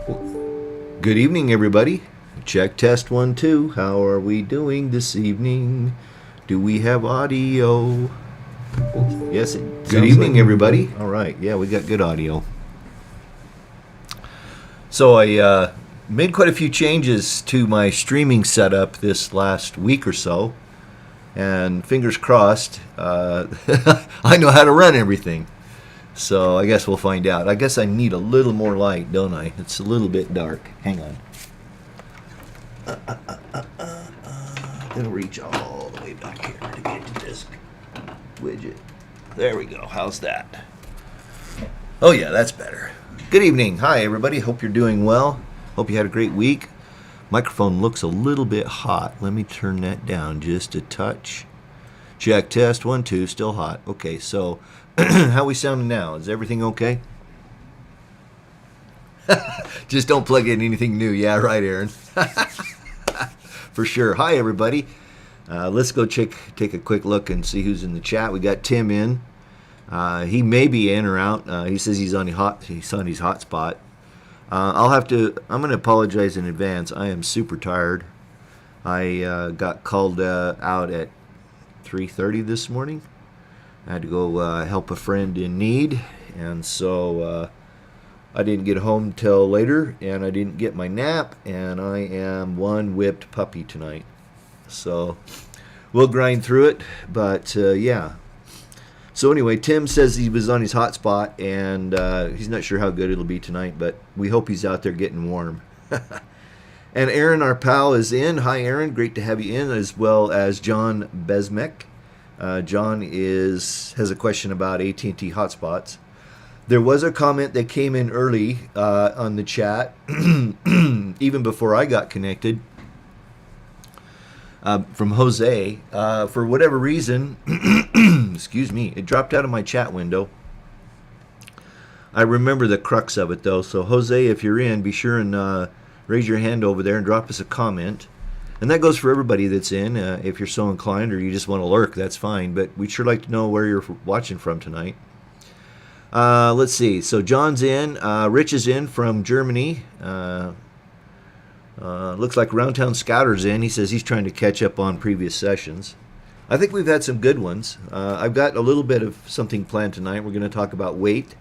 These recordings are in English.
Good evening, everybody. Check test 1, 2. How are we doing this evening? Do we have audio? Yes. Good evening, everybody. All right. Yeah, we got good audio. So I made quite a few changes to my streaming setup this last week or so. And fingers crossed, I know how to run everything. So I guess we'll find out. I guess I need a little more light, don't I? It's a little bit dark. Hang on. It'll reach all the way back here to get to this widget. There we go. How's that? Oh yeah, that's better. Good evening. Hi everybody. Hope you're doing well. Hope you had a great week. Microphone looks a little bit hot. Let me turn that down just a touch. Check test 1, 2. Still hot. Okay, so how we sounding now? Is everything okay? Just don't plug in anything new. Yeah, right, Aaron. For sure. Hi, everybody. Let's go take a quick look and see who's in the chat. We got Tim in. He may be in or out. He says he's on his hotspot. I'm going to apologize in advance. I am super tired. I got called out at 3:30 this morning. I had to go help a friend in need, and so I didn't get home till later, and I didn't get my nap, and I am one whipped puppy tonight. So we'll grind through it, but yeah. So anyway, Tim says he was on his hotspot, and he's not sure how good it'll be tonight, but we hope he's out there getting warm. And Aaron, our pal, is in. Hi, Aaron. Great to have you in, as well as John Besmek. John has a question about AT&T hotspots. There was a comment that came in early on the chat, even before I got connected, from Jose. For whatever reason, excuse me, it dropped out of my chat window. I remember the crux of it, though. So, Jose, if you're in, be sure and raise your hand over there and drop us a comment. And that goes for everybody that's in. If you're so inclined or you just want to lurk, that's fine. But we'd sure like to know where you're watching from tonight. Let's see. So John's in. Rich is in from Germany. Looks like Roundtown Scouter's in. He says he's trying to catch up on previous sessions. I think we've had some good ones. I've got a little bit of something planned tonight. We're going to talk about weight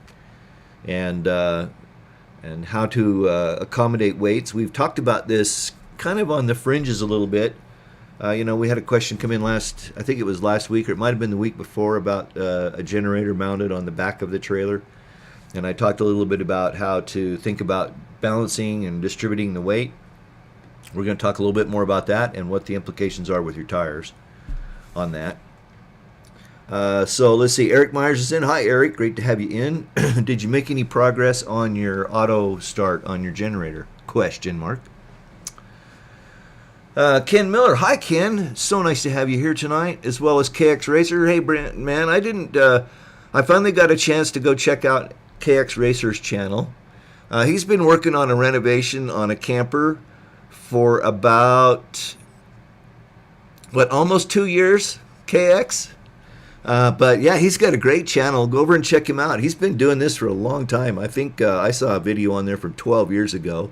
and how to accommodate weights. We've talked about this kind of on the fringes a little bit. We had a question come in I think it was last week, or it might have been the week before, about a generator mounted on the back of the trailer. And I talked a little bit about how to think about balancing and distributing the weight. We're going to talk a little bit more about that and what the implications are with your tires on that. So let's see. Eric Myers is in. Hi, Eric. Great to have you in. Did you make any progress on your auto start on your generator? Question mark. Ken Miller. Hi, Ken. So nice to have you here tonight, as well as KX Racer. Hey, Brent, man, I finally got a chance to go check out KX Racer's channel. He's been working on a renovation on a camper for about, almost 2 years, KX? But yeah, he's got a great channel. Go over and check him out. He's been doing this for a long time. I think I saw a video on there from 12 years ago.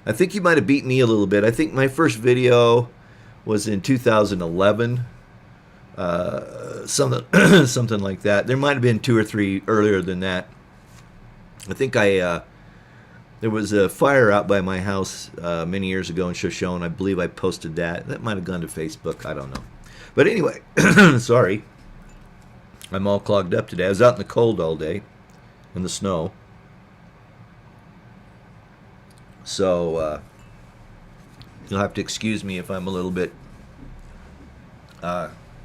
I think you might have beat me a little bit. I think my first video was in 2011, something like that. There might have been 2 or 3 earlier than that. I think there was a fire out by my house many years ago in Shoshone. I believe I posted that. That might have gone to Facebook. I don't know. But anyway, sorry. I'm all clogged up today. I was out in the cold all day, in the snow. So you'll have to excuse me if I'm a little bit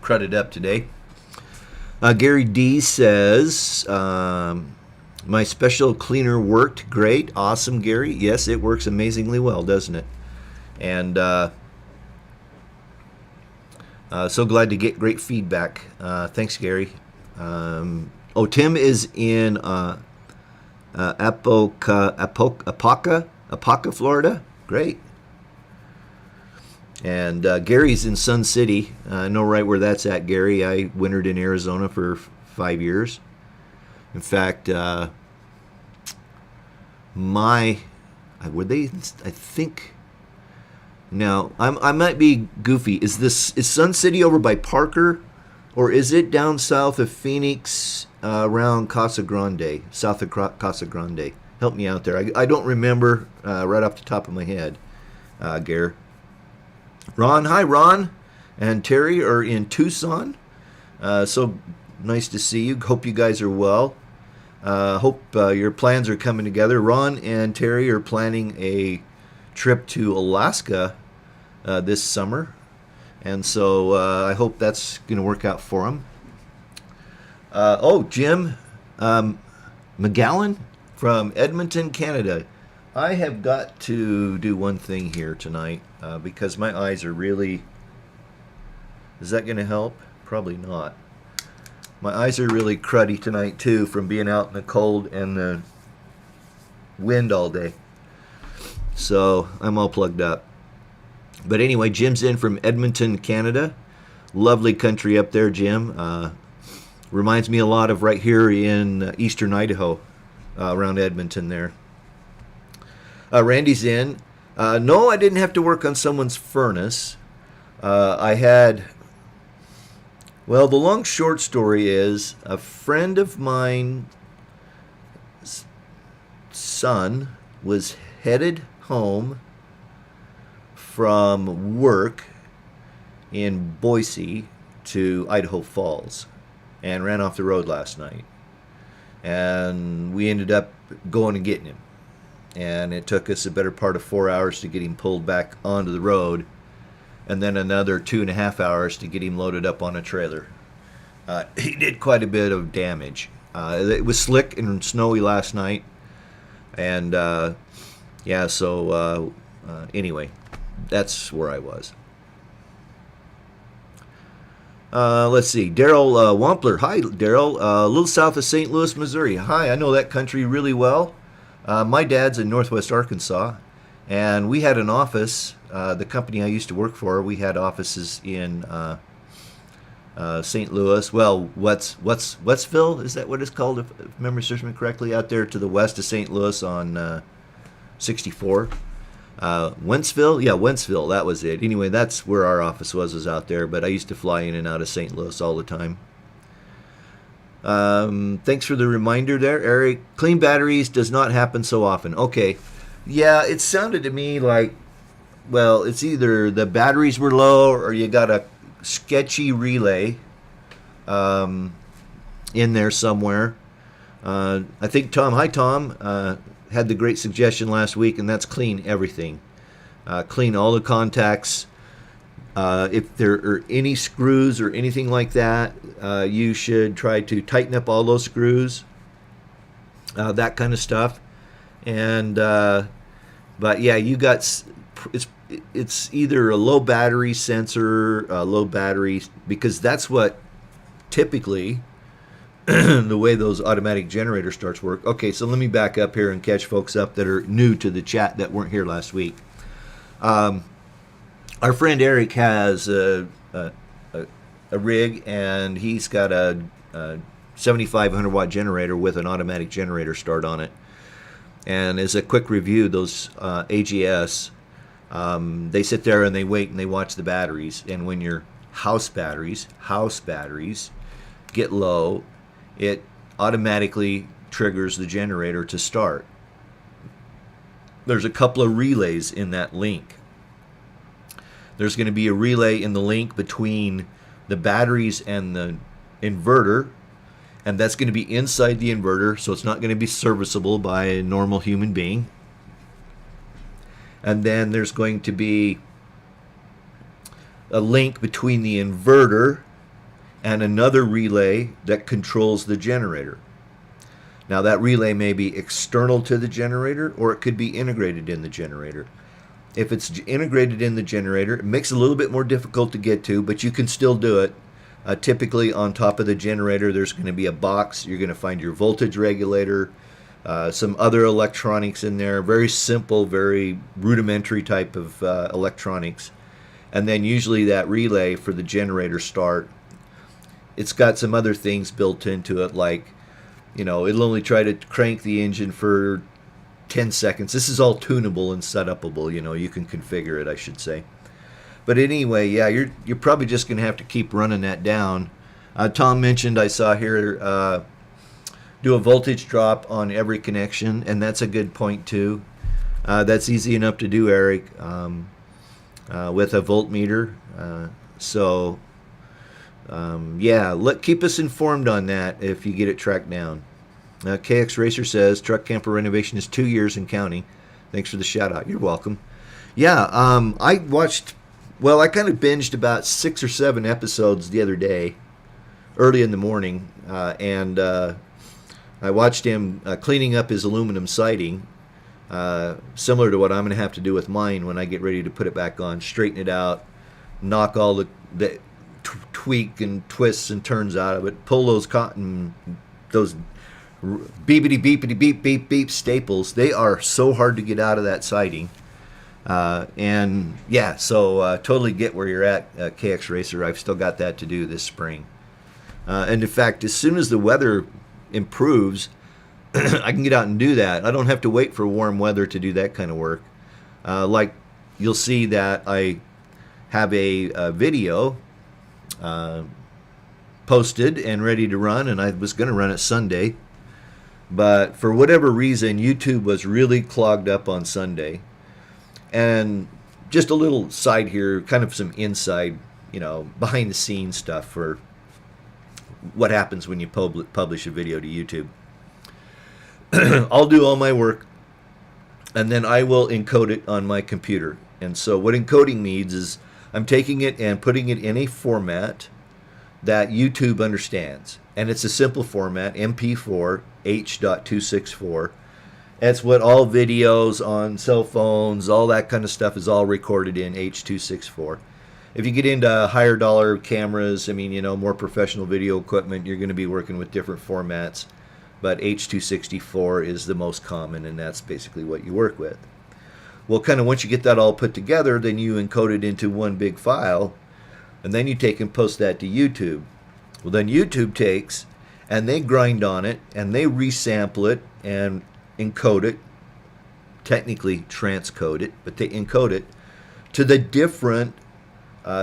crudded up today. Gary D says, my special cleaner worked great. Awesome, Gary. Yes, it works amazingly well, doesn't it? And so glad to get great feedback. Thanks, Gary. Tim is in Apoca, Florida. Great. And Gary's in Sun City. I know right where that's at, Gary. I wintered in Arizona for 5 years. In fact, my Were they? I think. Now I might be goofy. Is Sun City over by Parker, or is it down south of Phoenix, around Casa Grande, south of Casa Grande? Help me out there. I don't remember right off the top of my head. Gare. Ron, hi Ron, and Terry are in Tucson. So nice to see you. Hope you guys are well. Hope your plans are coming together. Ron and Terry are planning a trip to Alaska this summer, and so I hope that's going to work out for them. Jim McGowan from Edmonton, Canada. I have got to do one thing here tonight because my eyes are really... Is that going to help? Probably not. My eyes are really cruddy tonight too from being out in the cold and the wind all day. So I'm all plugged up. But anyway, Jim's in from Edmonton, Canada. Lovely country up there, Jim. Reminds me a lot of right here in eastern Idaho, around Edmonton there. Randy's in. No, I didn't have to work on someone's furnace. I had... Well, the long short story is a friend of mine's son was headed home from work in Boise to Idaho Falls and ran off the road last night. And we ended up going and getting him. And it took us a better part of 4 hours to get him pulled back onto the road, and then another 2.5 hours to get him loaded up on a trailer. He did quite a bit of damage. It was slick and snowy last night, and anyway, that's where I was. Let's see, Daryl Wampler. Hi, Daryl. A little south of St. Louis, Missouri. Hi, I know that country really well. My dad's in Northwest Arkansas, and we had an office. The company I used to work for, we had offices in St. Louis. Well, Westville, is that what it's called, if memory serves me correctly, out there to the west of St. Louis on 64. Wentzville? Yeah, Wentzville, that was it. Anyway, that's where our office was out there, but I used to fly in and out of St. Louis all the time. Thanks for the reminder there, Eric. Clean batteries does not happen so often. Okay. Yeah, it sounded to me like, well, it's either the batteries were low or you got a sketchy relay in there somewhere. I think Tom, hi Tom, had the great suggestion last week, and that's clean everything. Clean all the contacts. If there are any screws or anything like that, you should try to tighten up all those screws, that kind of stuff. And but yeah, you got it's either a low battery sensor, low battery, because that's what typically the way those automatic generator starts work. Okay, so let me back up here and catch folks up that are new to the chat that weren't here last week. Our friend Eric has a rig, and he's got a 7,500 watt generator with an automatic generator start on it. And as a quick review, those AGS, they sit there and they wait and they watch the batteries. And when your house batteries get low, it automatically triggers the generator to start. There's a couple of relays in that link. There's going to be a relay in the link between the batteries and the inverter, and that's going to be inside the inverter, so it's not going to be serviceable by a normal human being. And then there's going to be a link between the inverter and another relay that controls the generator. Now that relay may be external to the generator, or it could be integrated in the generator. If it's integrated in the generator, it makes it a little bit more difficult to get to, but you can still do it. Typically on top of the generator, there's going to be a box. You're going to find your voltage regulator, some other electronics in there, very simple, very rudimentary type of electronics. And then usually that relay for the generator start, it's got some other things built into it, like, you know, it'll only try to crank the engine for 10 seconds. This is all tunable and set upable. You know, you can configure it, I should say. But anyway, yeah, you're probably just going to have to keep running that down. Tom mentioned, I saw here, do a voltage drop on every connection, and that's a good point too. That's easy enough to do, Eric, with a voltmeter. Yeah, keep us informed on that if you get it tracked down. KX Racer says truck camper renovation is 2 years and counting. Thanks for the shout out. You're welcome. Yeah, I watched. Well, I kind of binged about 6 or 7 episodes the other day, early in the morning, and I watched him cleaning up his aluminum siding, similar to what I'm going to have to do with mine when I get ready to put it back on, straighten it out, knock all the tweak and twists and turns out of it, pull those those beepity beepity beep beep beep staples. They are so hard to get out of that siding. And yeah, so totally get where you're at, KX Racer. I've still got that to do this spring. And in fact, as soon as the weather improves, I can get out and do that. I don't have to wait for warm weather to do that kind of work. Like you'll see that I have a video posted and ready to run, and I was going to run it Sunday. But for whatever reason, YouTube was really clogged up on Sunday. And just a little side here, kind of some inside, behind the scenes stuff for what happens when you publish a video to YouTube. I'll do all my work, and then I will encode it on my computer. And so what encoding means is I'm taking it and putting it in a format that YouTube understands. And it's a simple format, MP4, H.264. That's what all videos on cell phones, all that kind of stuff is all recorded in H.264. If you get into higher dollar cameras, more professional video equipment, you're going to be working with different formats. But H.264 is the most common, and that's basically what you work with. Well, kind of once you get that all put together, then you encode it into one big file, and then you take and post that to YouTube. Well, then YouTube takes, and they grind on it, and they resample it, and encode it, technically transcode it, but they encode it to the different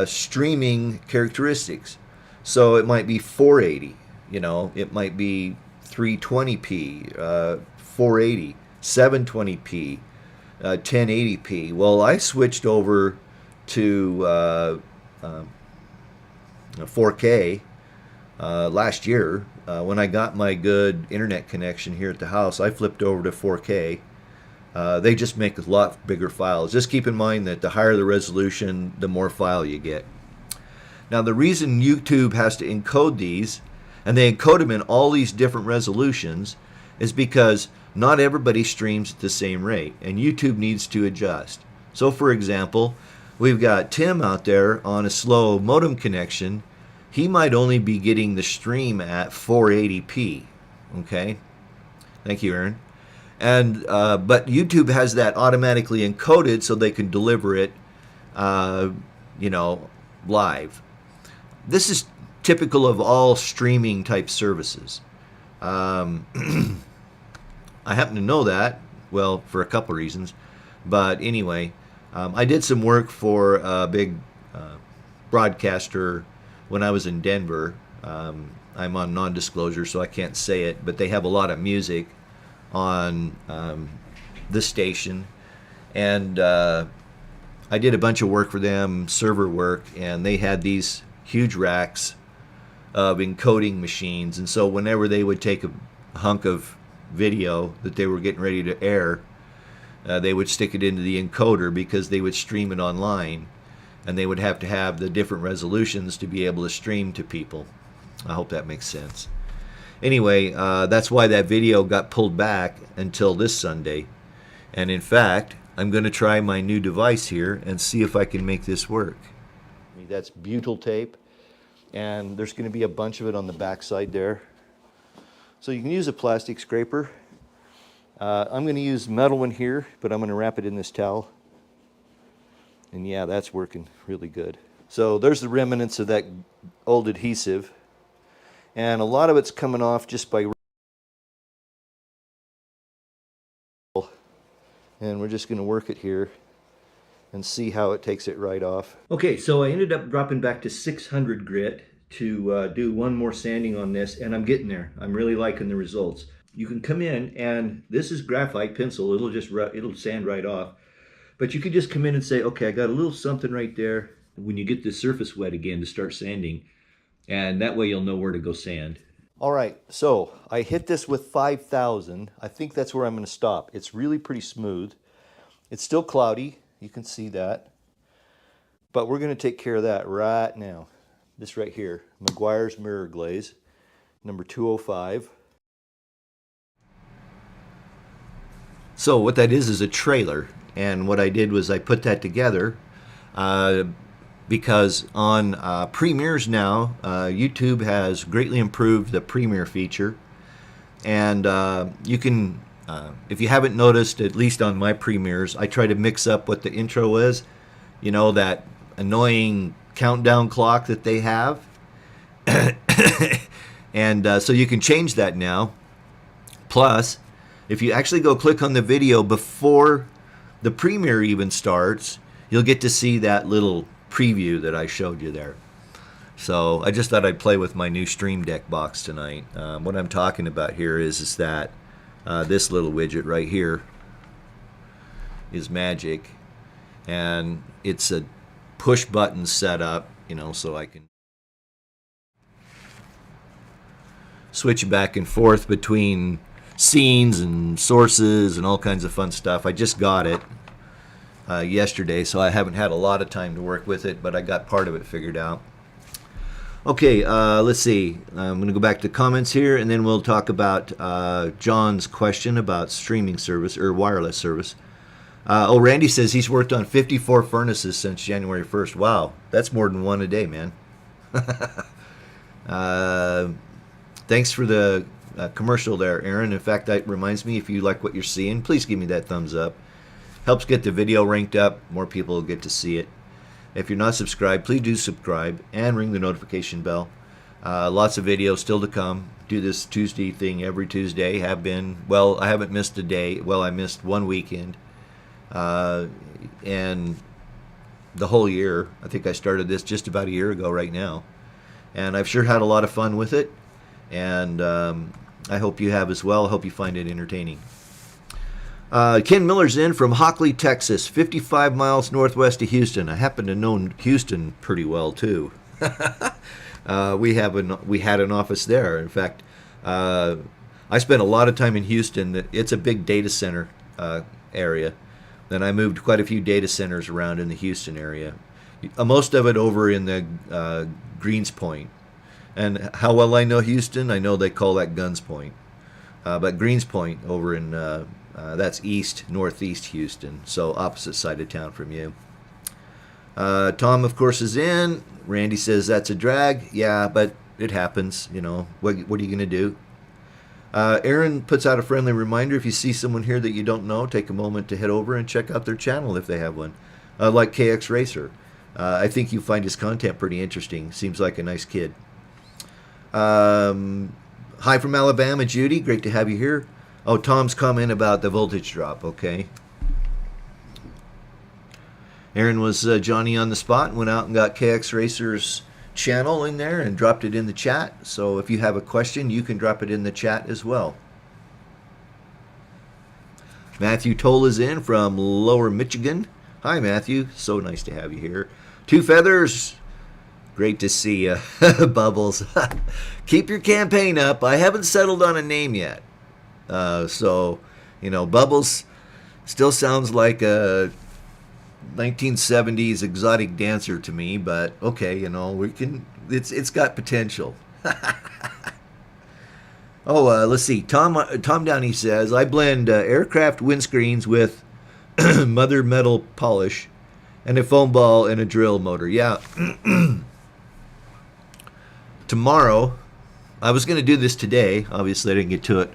streaming characteristics. So it might be 480, it might be 320p, 480, 720p, 1080p. Well, I switched over to 4K last year. When I got my good internet connection here at the house, I flipped over to 4K. They just make a lot bigger files. Just keep in mind that the higher the resolution, the more file you get. Now, the reason YouTube has to encode these, and they encode them in all these different resolutions, is because not everybody streams at the same rate, and YouTube needs to adjust. So, for example, we've got Tim out there on a slow modem connection. He might only be getting the stream at 480p. Okay, thank you, Aaron. And but YouTube has that automatically encoded so they can deliver it, live. This is typical of all streaming type services. I happen to know that, well, for a couple reasons. But anyway, I did some work for a big broadcaster when I was in Denver. I'm on non-disclosure, so I can't say it, but they have a lot of music on the station. And I did a bunch of work for them, server work, and they had these huge racks of encoding machines. And so whenever they would take a hunk of video that they were getting ready to air, they would stick it into the encoder because they would stream it online, and they would have to have the different resolutions to be able to stream to people. I hope that makes sense. Anyway, that's why that video got pulled back until this Sunday. And in fact, I'm going to try my new device here and see if I can make this work. That's butyl tape, and there's going to be a bunch of it on the back side there. So you can use a plastic scraper. I'm going to use metal one here, but I'm going to wrap it in this towel. And yeah, that's working really good. So there's the remnants of that old adhesive. And a lot of it's coming off just by and we're just going to work it here and see how it takes it right off. Okay, so I ended up dropping back to 600 grit to do one more sanding on this, and I'm getting there. I'm really liking the results. You can come in, and this is graphite pencil. It'll sand right off. But you could just come in and say, okay, I got a little something right there when you get the surface wet again to start sanding. And that way you'll know where to go sand. All right, so I hit this with 5,000. I think that's where I'm going to stop. It's really pretty smooth. It's still cloudy. You can see that. But we're going to take care of that right now. This right here, Meguiar's Mirror Glaze, number 205. So what that is a trailer. And what I did was I put that together because on premieres now, YouTube has greatly improved the premiere feature. And you can, if you haven't noticed, at least on my premieres, I try to mix up what the intro is. You know, that annoying countdown clock that they have. And so you can change that now. Plus, if you actually go click on the video before the premiere even starts, you'll get to see that little preview that I showed you there. So I just thought I'd play with my new Stream Deck box tonight. What I'm talking about here is that this little widget right here is magic, and it's a push button setup, you know, so I can switch back and forth between scenes and sources and all kinds of fun stuff. I just got it yesterday, so I haven't had a lot of time to work with it, but I got part of it figured out. Okay, let's see. I'm going to go back to comments here, and then we'll talk about John's question about streaming service or wireless service. Oh, Randy says he's worked on 54 furnaces since January 1st. Wow, that's more than one a day, man. Thanks for the commercial there, Aaron. In fact, that reminds me, if you like what you're seeing, please give me that thumbs up. Helps get the video ranked up. More people will get to see it. If you're not subscribed, please do subscribe and ring the notification bell. Lots of videos still to come. Do this Tuesday thing every Tuesday. Have been, well, I haven't missed a day. Well, I missed one weekend. And the whole year. I think I started this just about a year ago right now. And I've sure had a lot of fun with it. And I hope you have as well. I hope you find it entertaining. Ken Miller's in from Hockley, Texas, 55 miles northwest of Houston. I happen to know Houston pretty well, too. We had an office there. In fact, I spent a lot of time in Houston. It's a big data center area. Then I moved quite a few data centers around in the Houston area. Most of it over in the Greens Point. And how well I know Houston, I know they call that Guns Point. But Greens Point over in, that's northeast Houston, so opposite side of town from you. Tom, of course, is in. Randy says that's a drag. Yeah, but it happens, you know. What are you going to do? Aaron puts out a friendly reminder. If you see someone here that you don't know, take a moment to head over and check out their channel if they have one. Like KX Racer. I think you find his content pretty interesting. Seems like a nice kid. Hi from Alabama, Judy. Great to have you here. Oh, Tom's comment about the voltage drop. Okay. Aaron was Johnny on the spot and went out and got KX Racer's channel in there and dropped it in the chat. So if you have a question, you can drop it in the chat as well. Matthew Toll is in from Lower Michigan. Hi, Matthew. So nice to have you here. Two Feathers. Great to see you. Bubbles. Keep your campaign up. I haven't settled on a name yet. So, you know, Bubbles still sounds like a 1970s exotic dancer to me, but okay, you know, it's got potential. Oh, let's see. Tom Downey says, I blend aircraft windscreens with mother metal polish and a foam ball and a drill motor. Yeah. Tomorrow, I was going to do this today. Obviously, I didn't get to it.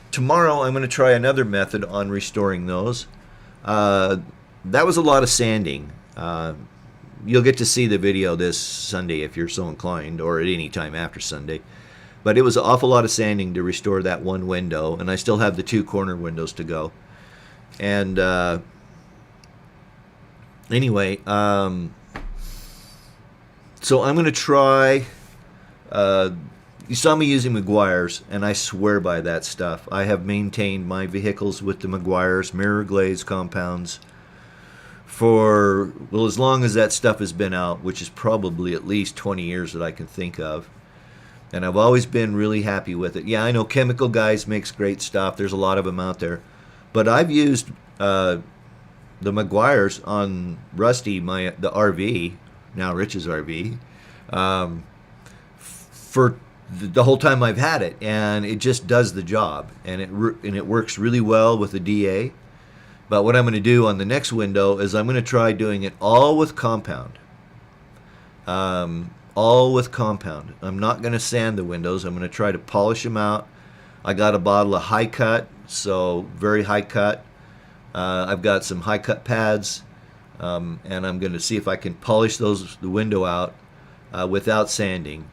Tomorrow, I'm going to try another method on restoring those. That was a lot of sanding. You'll get to see the video this Sunday if you're so inclined, or at any time after Sunday. But it was an awful lot of sanding to restore that one window, and I still have the two corner windows to go. And anyway, so I'm going to try. You saw me using Meguiar's, and I swear by that stuff. I have maintained my vehicles with the Meguiar's mirror glaze compounds for, well, as long as that stuff has been out, which is probably at least 20 years that I can think of. And I've always been really happy with it. Yeah, I know Chemical Guys makes great stuff. There's a lot of them out there. But I've used the Meguiar's on Rusty, the RV, now Rich's RV, for the whole time I've had it. And it just does the job. And it works really well with the DA. But what I'm going to do on the next window is I'm going to try doing it all with compound. All with compound. I'm not going to sand the windows. I'm going to try to polish them out. I got a bottle of high cut, so very high cut. I've got some high cut pads, and I'm going to see if I can polish the window out without sanding.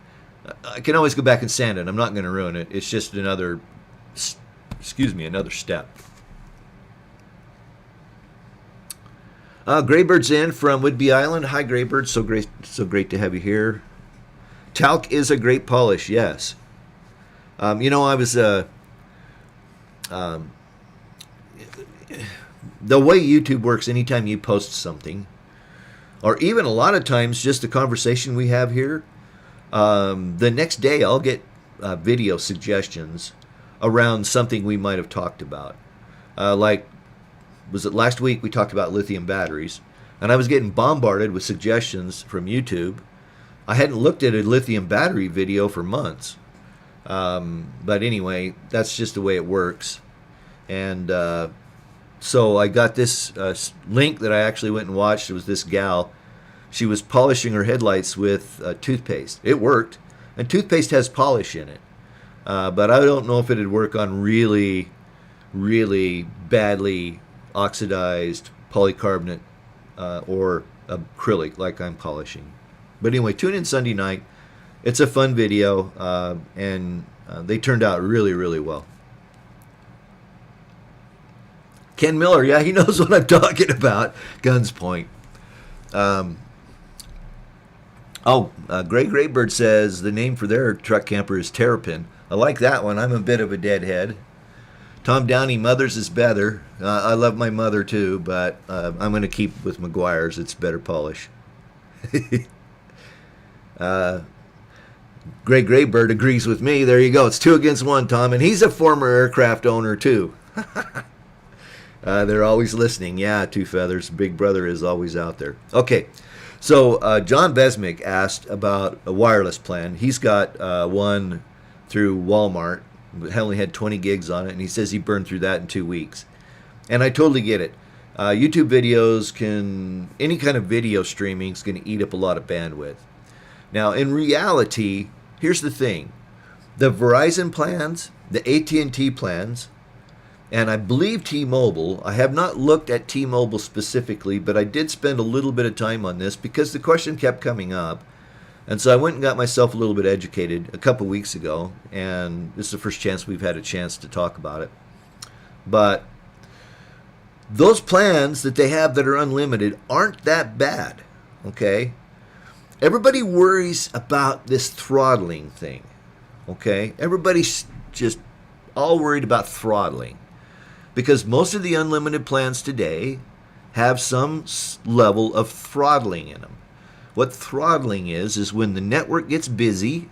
I can always go back and sand it. I'm not going to ruin it. It's just another step. Graybird's in from Whidbey Island. Hi, Graybird. So great to have you here. Talc is a great polish, yes. I was the way YouTube works. Anytime you post something, or even a lot of times just the conversation we have here, the next day I'll get video suggestions around something we might have talked about, like. Was it last week we talked about lithium batteries, and I was getting bombarded with suggestions from YouTube. I hadn't looked at a lithium battery video for months. But anyway, that's just the way it works. And so I got this link that I actually went and watched. It was this gal. She was polishing her headlights with toothpaste. It worked. And toothpaste has polish in it. But I don't know if it would work on really, really badly oxidized polycarbonate or acrylic like I'm polishing. But anyway, tune in Sunday night. It's a fun video, and they turned out really, really well. Ken Miller, yeah, he knows what I'm talking about. Guns Point. Graybird says the name for their truck camper is Terrapin. I like that one. I'm a bit of a deadhead. Tom Downey, mother's is better. I love my mother too, but I'm going to keep with Meguiar's. It's better polish. Graybird agrees with me. There you go. It's 2 against 1, Tom. And he's a former aircraft owner too. They're always listening. Yeah, Two Feathers. Big Brother is always out there. Okay. So John Besmick asked about a wireless plan. He's got one through Walmart. Only had 20 gigs on it, and he says he burned through that in 2 weeks. And I totally get it. YouTube videos any kind of video streaming is going to eat up a lot of bandwidth. Now, in reality, here's the thing. The Verizon plans, the AT&T plans, and I believe T-Mobile, I have not looked at T-Mobile specifically, but I did spend a little bit of time on this because the question kept coming up. And so I went and got myself a little bit educated a couple weeks ago, and this is the first chance we've had a chance to talk about it. But those plans that they have that are unlimited aren't that bad, okay? Everybody worries about this throttling thing, okay? Everybody's just all worried about throttling because most of the unlimited plans today have some level of throttling in them. What throttling is when the network gets busy,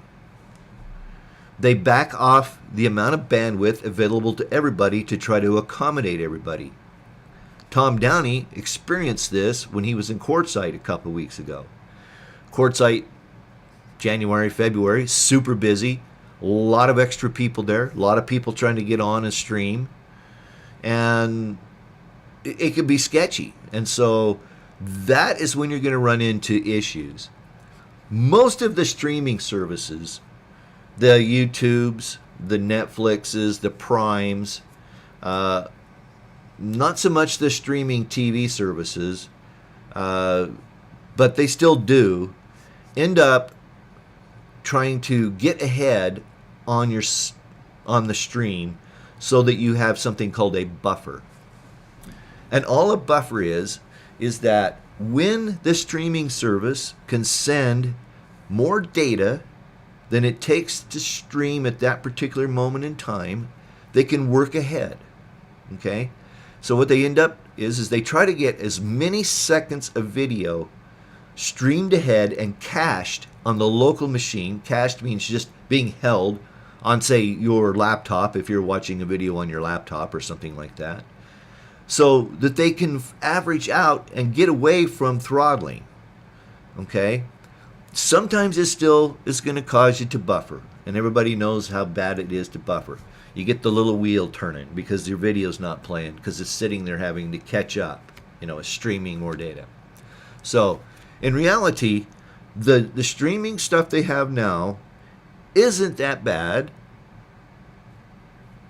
they back off the amount of bandwidth available to everybody to try to accommodate everybody. Tom Downey experienced this when he was in Quartzsite a couple weeks ago. Quartzsite, January, February, super busy. A lot of extra people there. A lot of people trying to get on and stream. And it could be sketchy. And so that is when you're going to run into issues. Most of the streaming services, the YouTubes, the Netflixes, the Primes, not so much the streaming TV services, but they still do end up trying to get ahead on the stream so that you have something called a buffer. And all a buffer is that when the streaming service can send more data than it takes to stream at that particular moment in time, they can work ahead. Okay? So what they end up is they try to get as many seconds of video streamed ahead and cached on the local machine. Cached means just being held on, say, your laptop, if you're watching a video on your laptop or something like that, so that they can average out and get away from throttling. Okay? Sometimes it still is going to cause you to buffer, and everybody knows how bad it is to buffer. You get the little wheel turning because your video's not playing, because it's sitting there having to catch up. It's streaming more data. So, in reality, the streaming stuff they have now isn't that bad.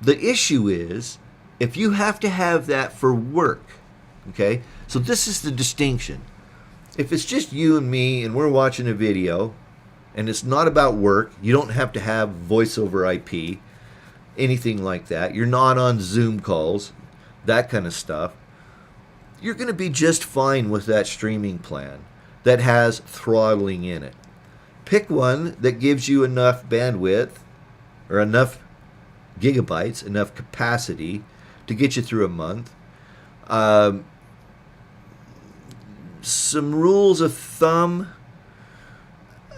The issue is, if you have to have that for work, okay? So this is the distinction. If it's just you and me and we're watching a video and it's not about work, you don't have to have voice over IP, anything like that. You're not on Zoom calls, that kind of stuff. You're going to be just fine with that streaming plan that has throttling in it. Pick one that gives you enough bandwidth or enough gigabytes, enough capacity to get you through a month. Some rules of thumb: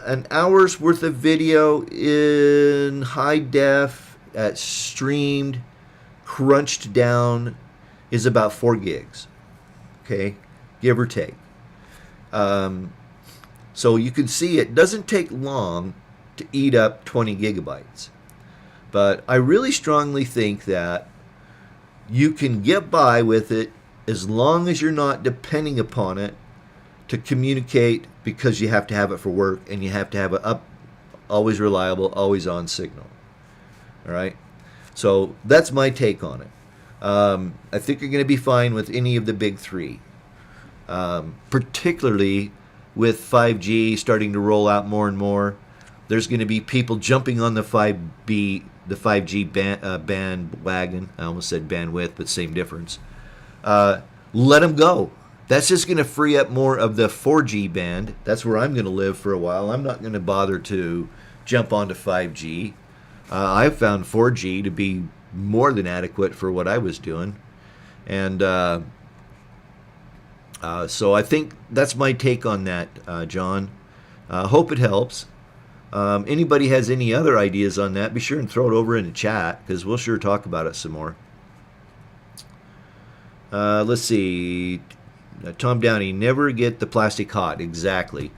an hour's worth of video in high def at streamed, crunched down, is about 4 gigs. Okay, give or take. So you can see it doesn't take long to eat up 20 gigabytes. But I really strongly think that you can get by with it as long as you're not depending upon it to communicate, because you have to have it for work and you have to have it up, always reliable, always on signal. All right? So that's my take on it. I think you're going to be fine with any of the big three, particularly with 5G starting to roll out more and more. There's going to be people jumping on the 5G bandwagon. I almost said bandwidth, but same difference. Let them go. That's just going to free up more of the 4G band. That's where I'm going to live for a while. I'm not going to bother to jump onto 5G. I've found 4G to be more than adequate for what I was doing. And so I think that's my take on that, John. Hope it helps. Anybody has any other ideas on that, be sure and throw it over in the chat, because we'll sure talk about it some more. Let's see. Tom Downey, never get the plastic hot. Exactly.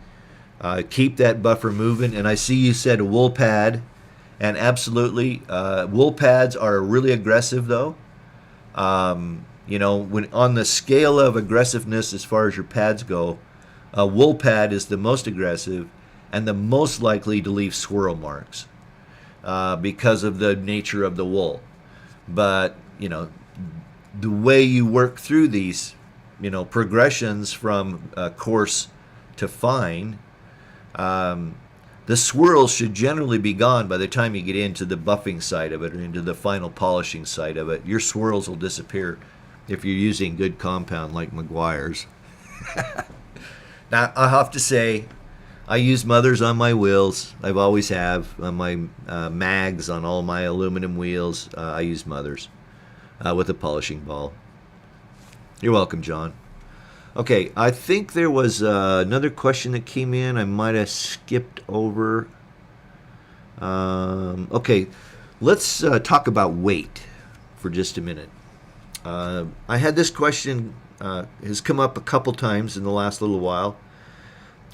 Keep that buffer moving. And I see you said a wool pad. And absolutely, wool pads are really aggressive, though. When on the scale of aggressiveness as far as your pads go, a wool pad is the most aggressive and the most likely to leave swirl marks because of the nature of the wool. But, the way you work through these, progressions from coarse to fine, the swirls should generally be gone by the time you get into the buffing side of it or into the final polishing side of it. Your swirls will disappear if you're using good compound like Meguiar's. Now, I have to say, I use Mothers on my wheels. I've always have. On my mags on all my aluminum wheels, I use Mothers with a polishing ball. You're welcome, John. Okay, I think there was another question that came in. I might have skipped over. Okay, let's talk about weight for just a minute. I had this question has come up a couple times in the last little while,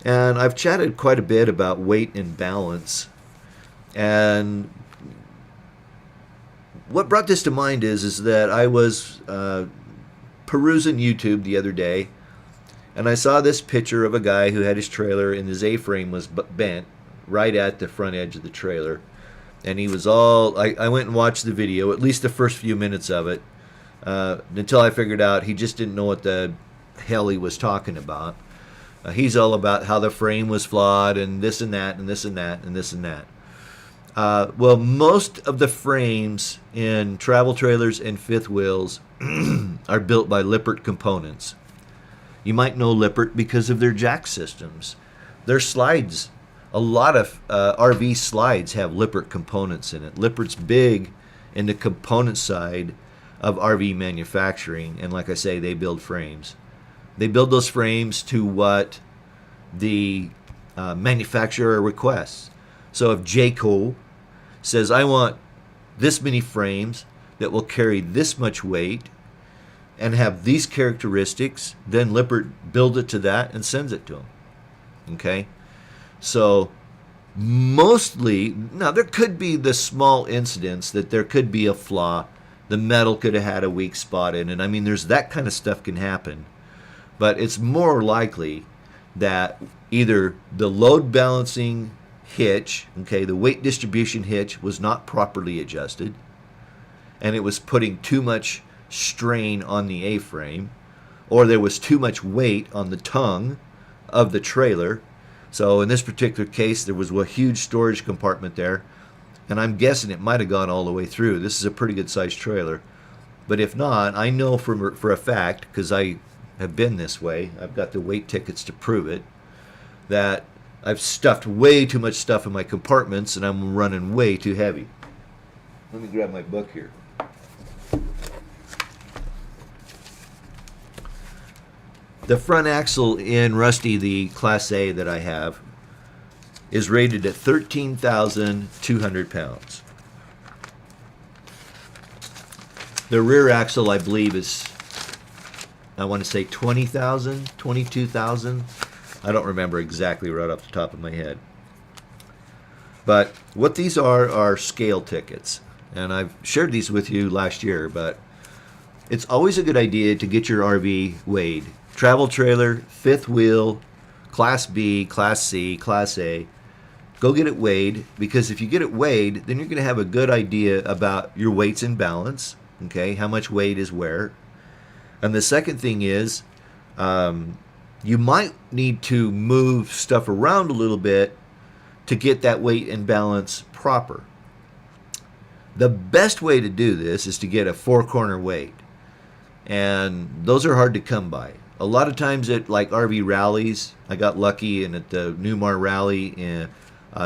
and I've chatted quite a bit about weight and balance. And what brought this to mind is that I was perusing YouTube the other day, and I saw this picture of a guy who had his trailer and his A-frame was bent right at the front edge of the trailer. And he was all, I went and watched the video, at least the first few minutes of it, until I figured out he just didn't know what the hell he was talking about. He's all about how the frame was flawed and this and that and this and that and this and that. Well, most of the frames in travel trailers and fifth wheels are built by Lippert Components. You might know Lippert because of their jack systems. Their slides, a lot of RV slides have Lippert components in it. Lippert's big in the component side of RV manufacturing, and like I say, they build frames. They build those frames to what the manufacturer requests. So if Jayco says, I want this many frames that will carry this much weight and have these characteristics, then Lippert builds it to that and sends it to them. Okay? So mostly, now there could be the small incidents that there could be a flaw. The metal could have had a weak spot in it. I mean, there's that kind of stuff can happen. But it's more likely that either the load balancing hitch, okay, the weight distribution hitch was not properly adjusted, and it was putting too much strain on the A-frame, or there was too much weight on the tongue of the trailer. So in this particular case, there was a huge storage compartment there, and I'm guessing it might have gone all the way through. This is a pretty good sized trailer. But if not, I know for a fact, because I have been this way, I've got the weight tickets to prove it, that I've stuffed way too much stuff in my compartments and I'm running way too heavy. Let me grab my book here. The front axle in Rusty, the Class A that I have, is rated at 13,200 pounds. The rear axle, I believe, is, I want to say 20,000, 22,000. I don't remember exactly right off the top of my head. But what these are scale tickets. And I've shared these with you last year, but it's always a good idea to get your RV weighed. Travel trailer, fifth wheel, Class B, Class C, Class A. Go get it weighed, because if you get it weighed, then you're going to have a good idea about your weights and balance. Okay, how much weight is where. And the second thing is, you might need to move stuff around a little bit to get that weight and balance proper. The best way to do this is to get a four-corner weight. And those are hard to come by. A lot of times at like RV rallies, I got lucky, and at the Newmar rally, and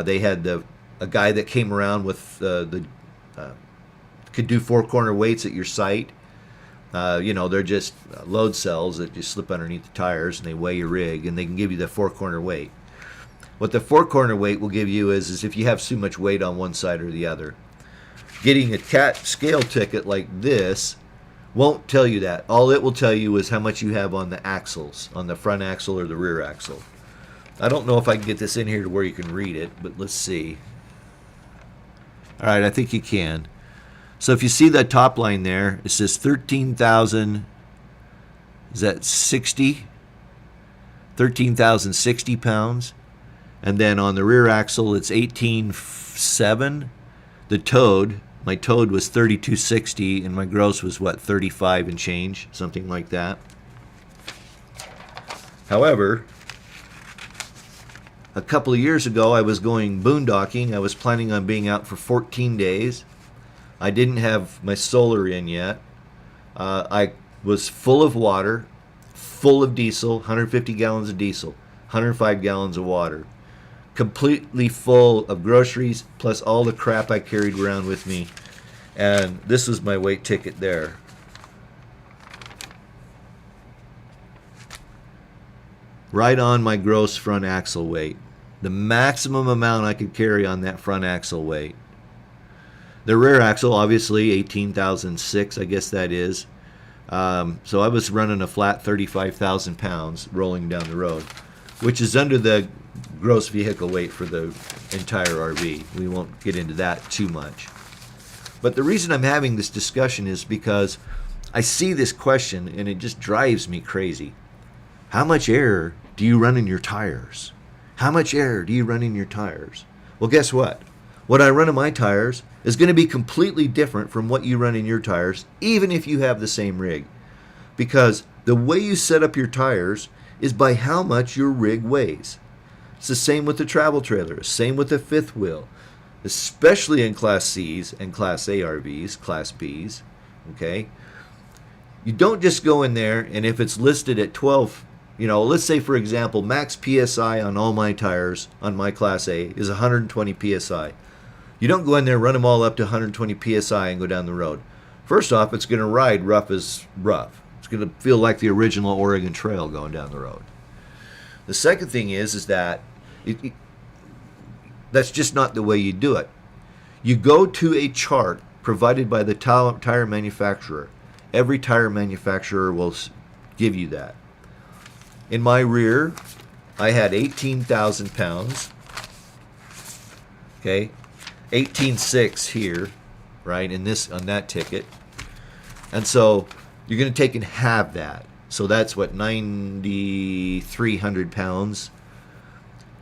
they had a guy that came around with could do four-corner weights at your site. They're just load cells that just slip underneath the tires, and they weigh your rig, and they can give you the four-corner weight. What the four-corner weight will give you is if you have too much weight on one side or the other. Getting a cat scale ticket like this won't tell you that. All it will tell you is how much you have on the axles, on the front axle or the rear axle. I don't know if I can get this in here to where you can read it, but let's see. All right, I think you can. So if you see that top line there, it says 13,000, is that 60? 13,060 pounds. And then on the rear axle, it's 18.7. The towed, my towed was 3260, and my gross was, 35 and change, something like that. However, a couple of years ago, I was going boondocking. I was planning on being out for 14 days. I didn't have my solar in yet. I was full of water, full of diesel, 150 gallons of diesel, 105 gallons of water, completely full of groceries, plus all the crap I carried around with me. And this was my weight ticket there. Right on my gross front axle weight. The maximum amount I could carry on that front axle weight. The rear axle, obviously, 18,006, I guess that is. So I was running a flat 35,000 pounds rolling down the road, which is under the gross vehicle weight for the entire RV. We won't get into that too much. But the reason I'm having this discussion is because I see this question and it just drives me crazy. How much air do you run in your tires? How much air do you run in your tires? Well, guess what? What I run in my tires is going to be completely different from what you run in your tires, even if you have the same rig. Because the way you set up your tires is by how much your rig weighs. It's the same with the travel trailer, same with the fifth wheel. especially in Class C's and Class A RVs, Class B's, okay? You don't just go in there and if it's listed at 12, let's say for example, max PSI on all my tires on my Class A is 120 PSI. You don't go in there, run them all up to 120 PSI and go down the road. First off, it's going to ride rough as rough. It's going to feel like the original Oregon Trail going down the road. The second thing is that that's just not the way you do it. You go to a chart provided by the tire manufacturer. Every tire manufacturer will give you that. In my rear, I had 18,000 pounds. Okay, 18.6 here, right? On that ticket, and so you're going to take and halve that. So that's what 9,300 pounds,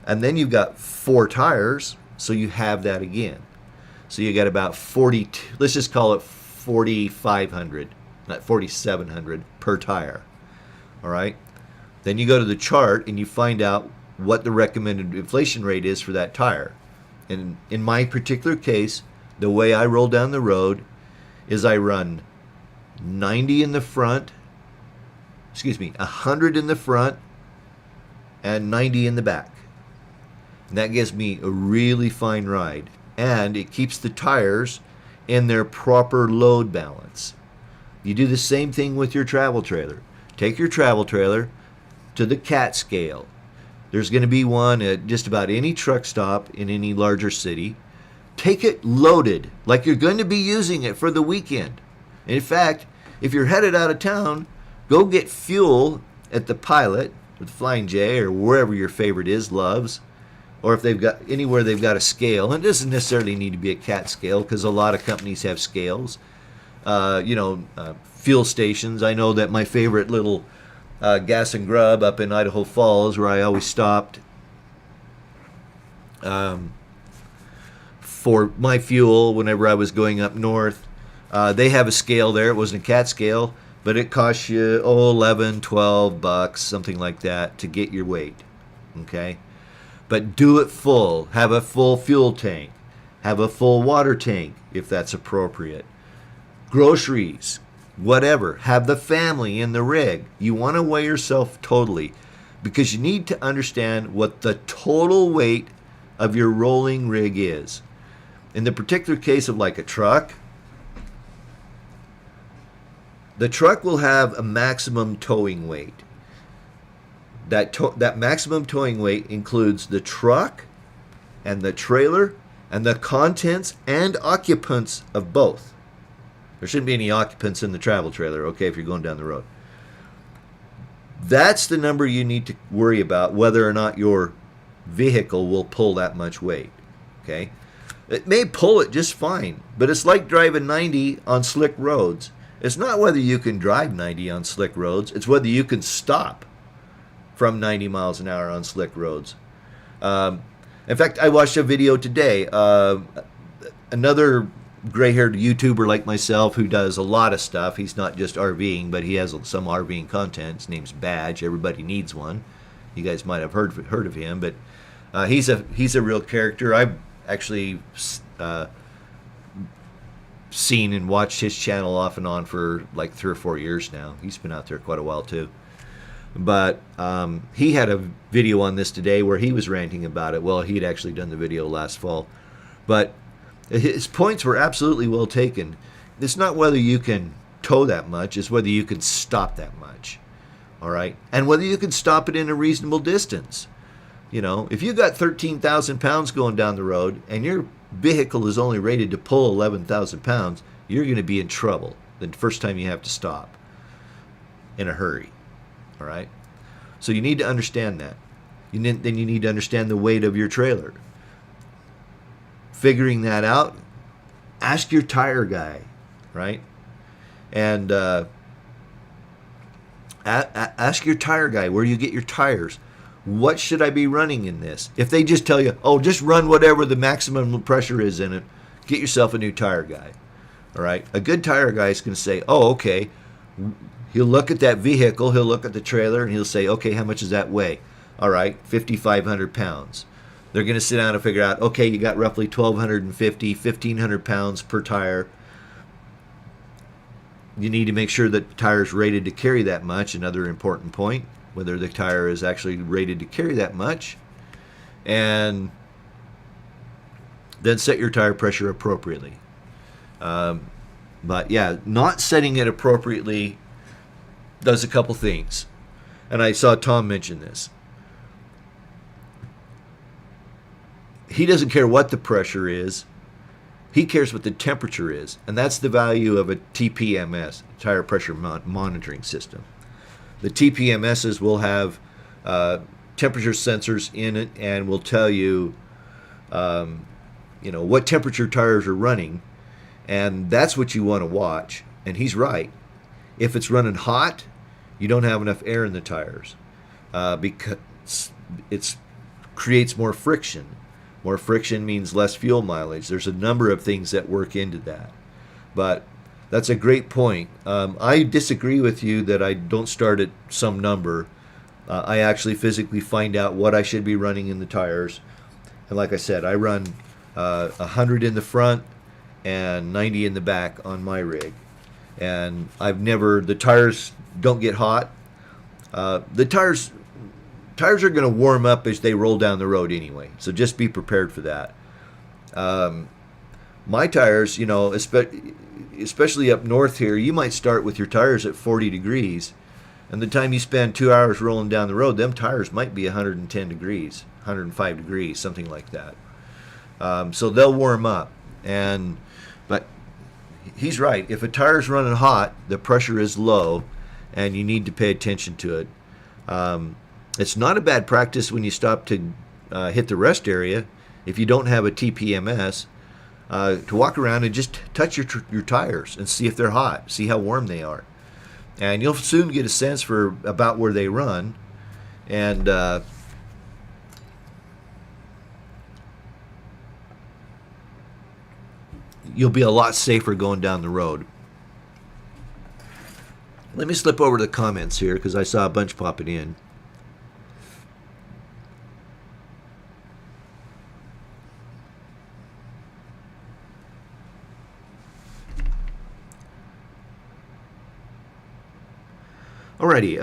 and then you've got 4 tires, so you have that again. So you got about 40. Let's just call it 4,500. Not 4,700 per tire. All right. Then you go to the chart and you find out what the recommended inflation rate is for that tire. And in my particular case, the way I roll down the road is I run 90 in the front, 100 in the front and 90 in the back. And that gives me a really fine ride. And it keeps the tires in their proper load balance. You do the same thing with your travel trailer. Take your travel trailer to the CAT scale. There's going to be one at just about any truck stop in any larger city. Take it loaded, like you're going to be using it for the weekend. In fact, if you're headed out of town, go get fuel at the Pilot with Flying J or wherever your favorite is, Loves, or if they've got anywhere they've got a scale. And it doesn't necessarily need to be a CAT scale because a lot of companies have scales. Fuel stations. I know that my favorite little Gas and Grub up in Idaho Falls, where I always stopped for my fuel whenever I was going up north, they have a scale there. It wasn't a CAT scale, but it costs you $11, $12, something like that to get your weight. Okay, but do it full. Have a full fuel tank. Have a full water tank if that's appropriate. Groceries, whatever. Have the family in the rig. You want to weigh yourself totally because you need to understand what the total weight of your rolling rig is. In the particular case of like a truck, the truck will have a maximum towing weight. That maximum towing weight includes the truck and the trailer and the contents and occupants of both. There shouldn't be any occupants in the travel trailer, okay, if you're going down the road. That's the number you need to worry about, whether or not your vehicle will pull that much weight, okay? It may pull it just fine, but it's like driving 90 on slick roads. It's not whether you can drive 90 on slick roads, it's whether you can stop from 90 miles an hour on slick roads. In fact, I watched a video today. Another gray-haired YouTuber like myself who does a lot of stuff. He's not just RVing, but he has some RVing content. His name's Badge. Everybody needs one. You guys might have heard of him, but he's a real character. I've actually seen and watched his channel off and on for like 3 or 4 years now. He's been out there quite a while too. But he had a video on this today where he was ranting about it. Well, he had actually done the video last fall. But his points were absolutely well taken. It's not whether you can tow that much, it's whether you can stop that much. All right? And whether you can stop it in a reasonable distance. You know, if you got 13,000 pounds going down the road and your vehicle is only rated to pull 11,000 pounds, you're going to be in trouble the first time you have to stop in a hurry. All right? So you need to understand that. Then you need to understand the weight of your trailer. Figuring that out, ask your tire guy, right? And ask your tire guy where you get your tires. What should I be running in this? If they just tell you, oh, just run whatever the maximum pressure is in it, get yourself a new tire guy. All right? A good tire guy is going to say, oh, okay. He'll look at that vehicle, he'll look at the trailer, and he'll say, okay, how much does that weigh? All right, 5,500 pounds. They're going to sit down and figure out, okay, you got roughly 1,250, 1,500 pounds per tire. You need to make sure that the tire is rated to carry that much. Another important point, whether the tire is actually rated to carry that much. And then set your tire pressure appropriately. But yeah, not setting it appropriately does a couple things. And I saw Tom mention this. He doesn't care what the pressure is. He cares what the temperature is. And that's the value of a TPMS, tire pressure monitoring system. The TPMSs will have temperature sensors in it and will tell you, what temperature tires are running. And that's what you want to watch. And he's right. If it's running hot, you don't have enough air in the tires because it creates more friction. More friction means less fuel mileage. There's a number of things that work into that. But that's a great point. I disagree with you that I don't start at some number. I actually physically find out what I should be running in the tires. And like I said, I run 100 in the front and 90 in the back on my rig. And the tires don't get hot. The tires are going to warm up as they roll down the road anyway. So just be prepared for that. My tires, especially up north here, you might start with your tires at 40 degrees. And the time you spend 2 hours rolling down the road, them tires might be 110 degrees, 105 degrees, something like that. So they'll warm up. But he's right. If a tire's running hot, the pressure is low, and you need to pay attention to it. It's not a bad practice when you stop to hit the rest area, if you don't have a TPMS, to walk around and just touch your tires and see if they're hot, see how warm they are. And you'll soon get a sense for about where they run. And you'll be a lot safer going down the road. Let me slip over to the comments here because I saw a bunch popping in. Alrighty.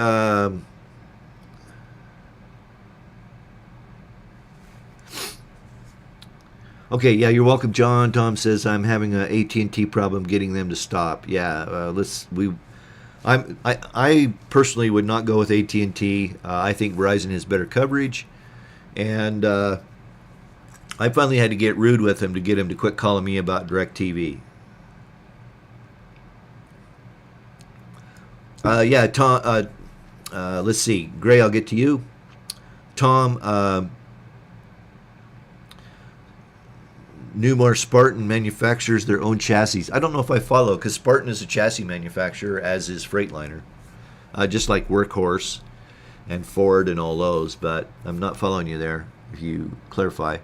Okay, yeah, you're welcome, John. Tom says I'm having an AT&T problem getting them to stop. Yeah, I personally would not go with AT&T. I think Verizon has better coverage, and I finally had to get rude with him to get him to quit calling me about DirecTV. Yeah, Tom. Let's see, Gray. I'll get to you. Tom. Newmar Spartan manufactures their own chassis. I don't know if I follow, because Spartan is a chassis manufacturer, as is Freightliner, just like Workhorse and Ford and all those. But I'm not following you there. If you clarify.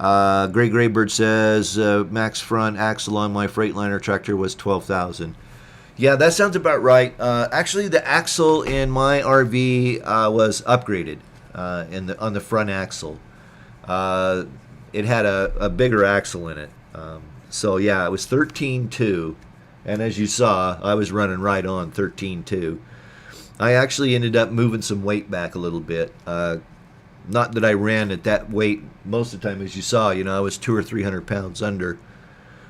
Graybird says max front axle on my Freightliner tractor was 12,000. Yeah, that sounds about right. Actually, the axle in my RV was upgraded on the front axle. It had a bigger axle in it. So, yeah, it was 13.2. And as you saw, I was running right on 13.2. I actually ended up moving some weight back a little bit. Not that I ran at that weight most of the time, as you saw. I was 200 or 300 pounds under.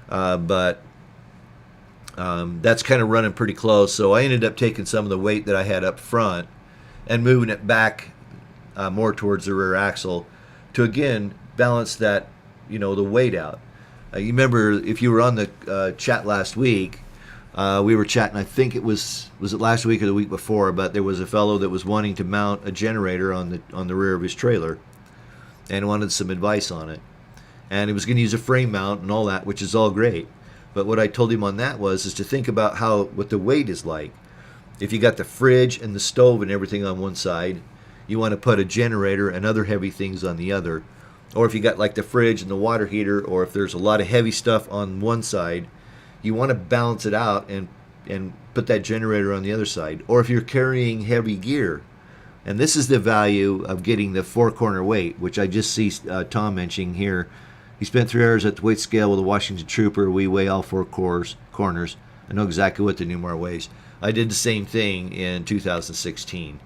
But that's kind of running pretty close. So I ended up taking some of the weight that I had up front and moving it back more towards the rear axle to, again, balance that, the weight out. You remember, if you were on the chat last week, we were chatting, I think it was it last week or the week before, but there was a fellow that was wanting to mount a generator on the rear of his trailer and wanted some advice on it. And he was going to use a frame mount and all that, which is all great. But what I told him on that is to think about what the weight is like. If you got the fridge and the stove and everything on one side, you want to put a generator and other heavy things on the other. Or if you got like the fridge and the water heater, or if there's a lot of heavy stuff on one side, you want to balance it out and put that generator on the other side. Or if you're carrying heavy gear, And this is the value of getting the four-corner weight, which I just see Tom mentioning here. He spent 3 hours at the weight scale with a Washington Trooper. We weigh all four corners. I know exactly what the Newmar weighs. I did the same thing in 2016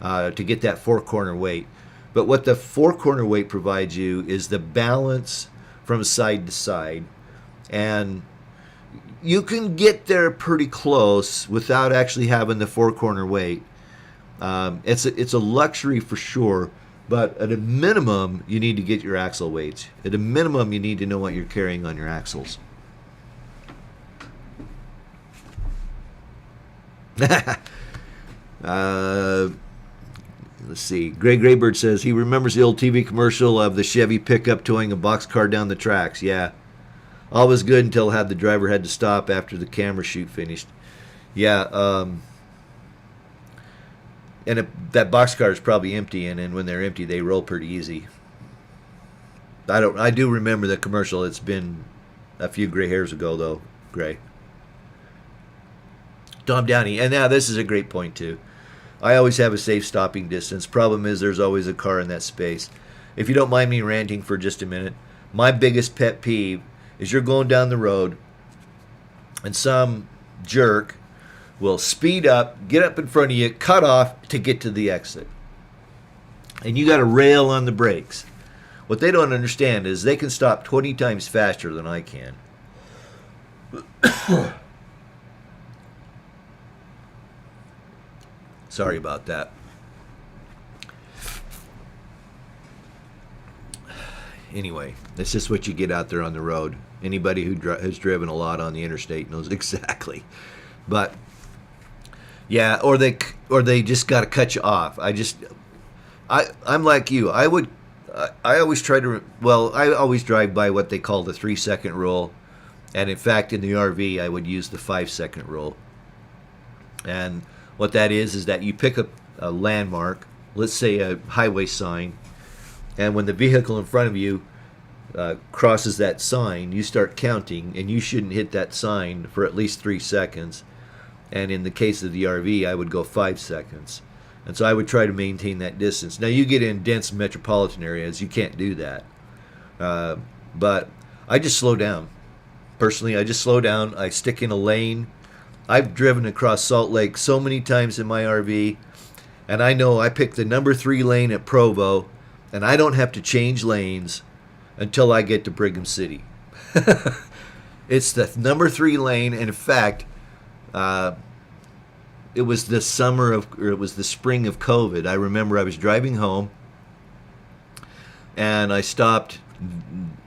to get that four-corner weight. But what the four-corner weight provides you is the balance from side to side. And you can get there pretty close without actually having the four-corner weight. It's a luxury for sure, but at a minimum, you need to get your axle weights. At a minimum, you need to know what you're carrying on your axles. Let's see. Graybird says he remembers the old TV commercial of the Chevy pickup towing a boxcar down the tracks. Yeah. All was good until the driver had to stop after the camera shoot finished. Yeah. That boxcar is probably empty, and when they're empty, they roll pretty easy. I do remember the commercial. It's been a few gray hairs ago, though. Gray. Tom Downey. And now this is a great point, too. I always have a safe stopping distance. Problem is there's always a car in that space. If you don't mind me ranting for just a minute, my biggest pet peeve is you're going down the road and some jerk will speed up, get up in front of you, cut off to get to the exit. And you got to rail on the brakes. What they don't understand is they can stop 20 times faster than I can. Sorry about that. Anyway, that's just what you get out there on the road. Anybody who has driven a lot on the interstate knows exactly. But yeah, or they just got to cut you off. I'm like you. I always drive by what they call the 3-second rule, and in fact, in the RV, I would use the 5-second rule. And what that is that you pick up a landmark, let's say a highway sign, and when the vehicle in front of you crosses that sign, you start counting, and you shouldn't hit that sign for at least 3 seconds. And in the case of the RV, I would go 5 seconds. And so I would try to maintain that distance. Now, you get in dense metropolitan areas, you can't do that. But I just slow down. Personally, I just slow down. I stick in a lane. I've driven across Salt Lake so many times in my RV, and I know I pick the number 3 lane at Provo, and I don't have to change lanes until I get to Brigham City. It's the number 3 lane, and in fact, it was the spring of COVID. I remember I was driving home, and I stopped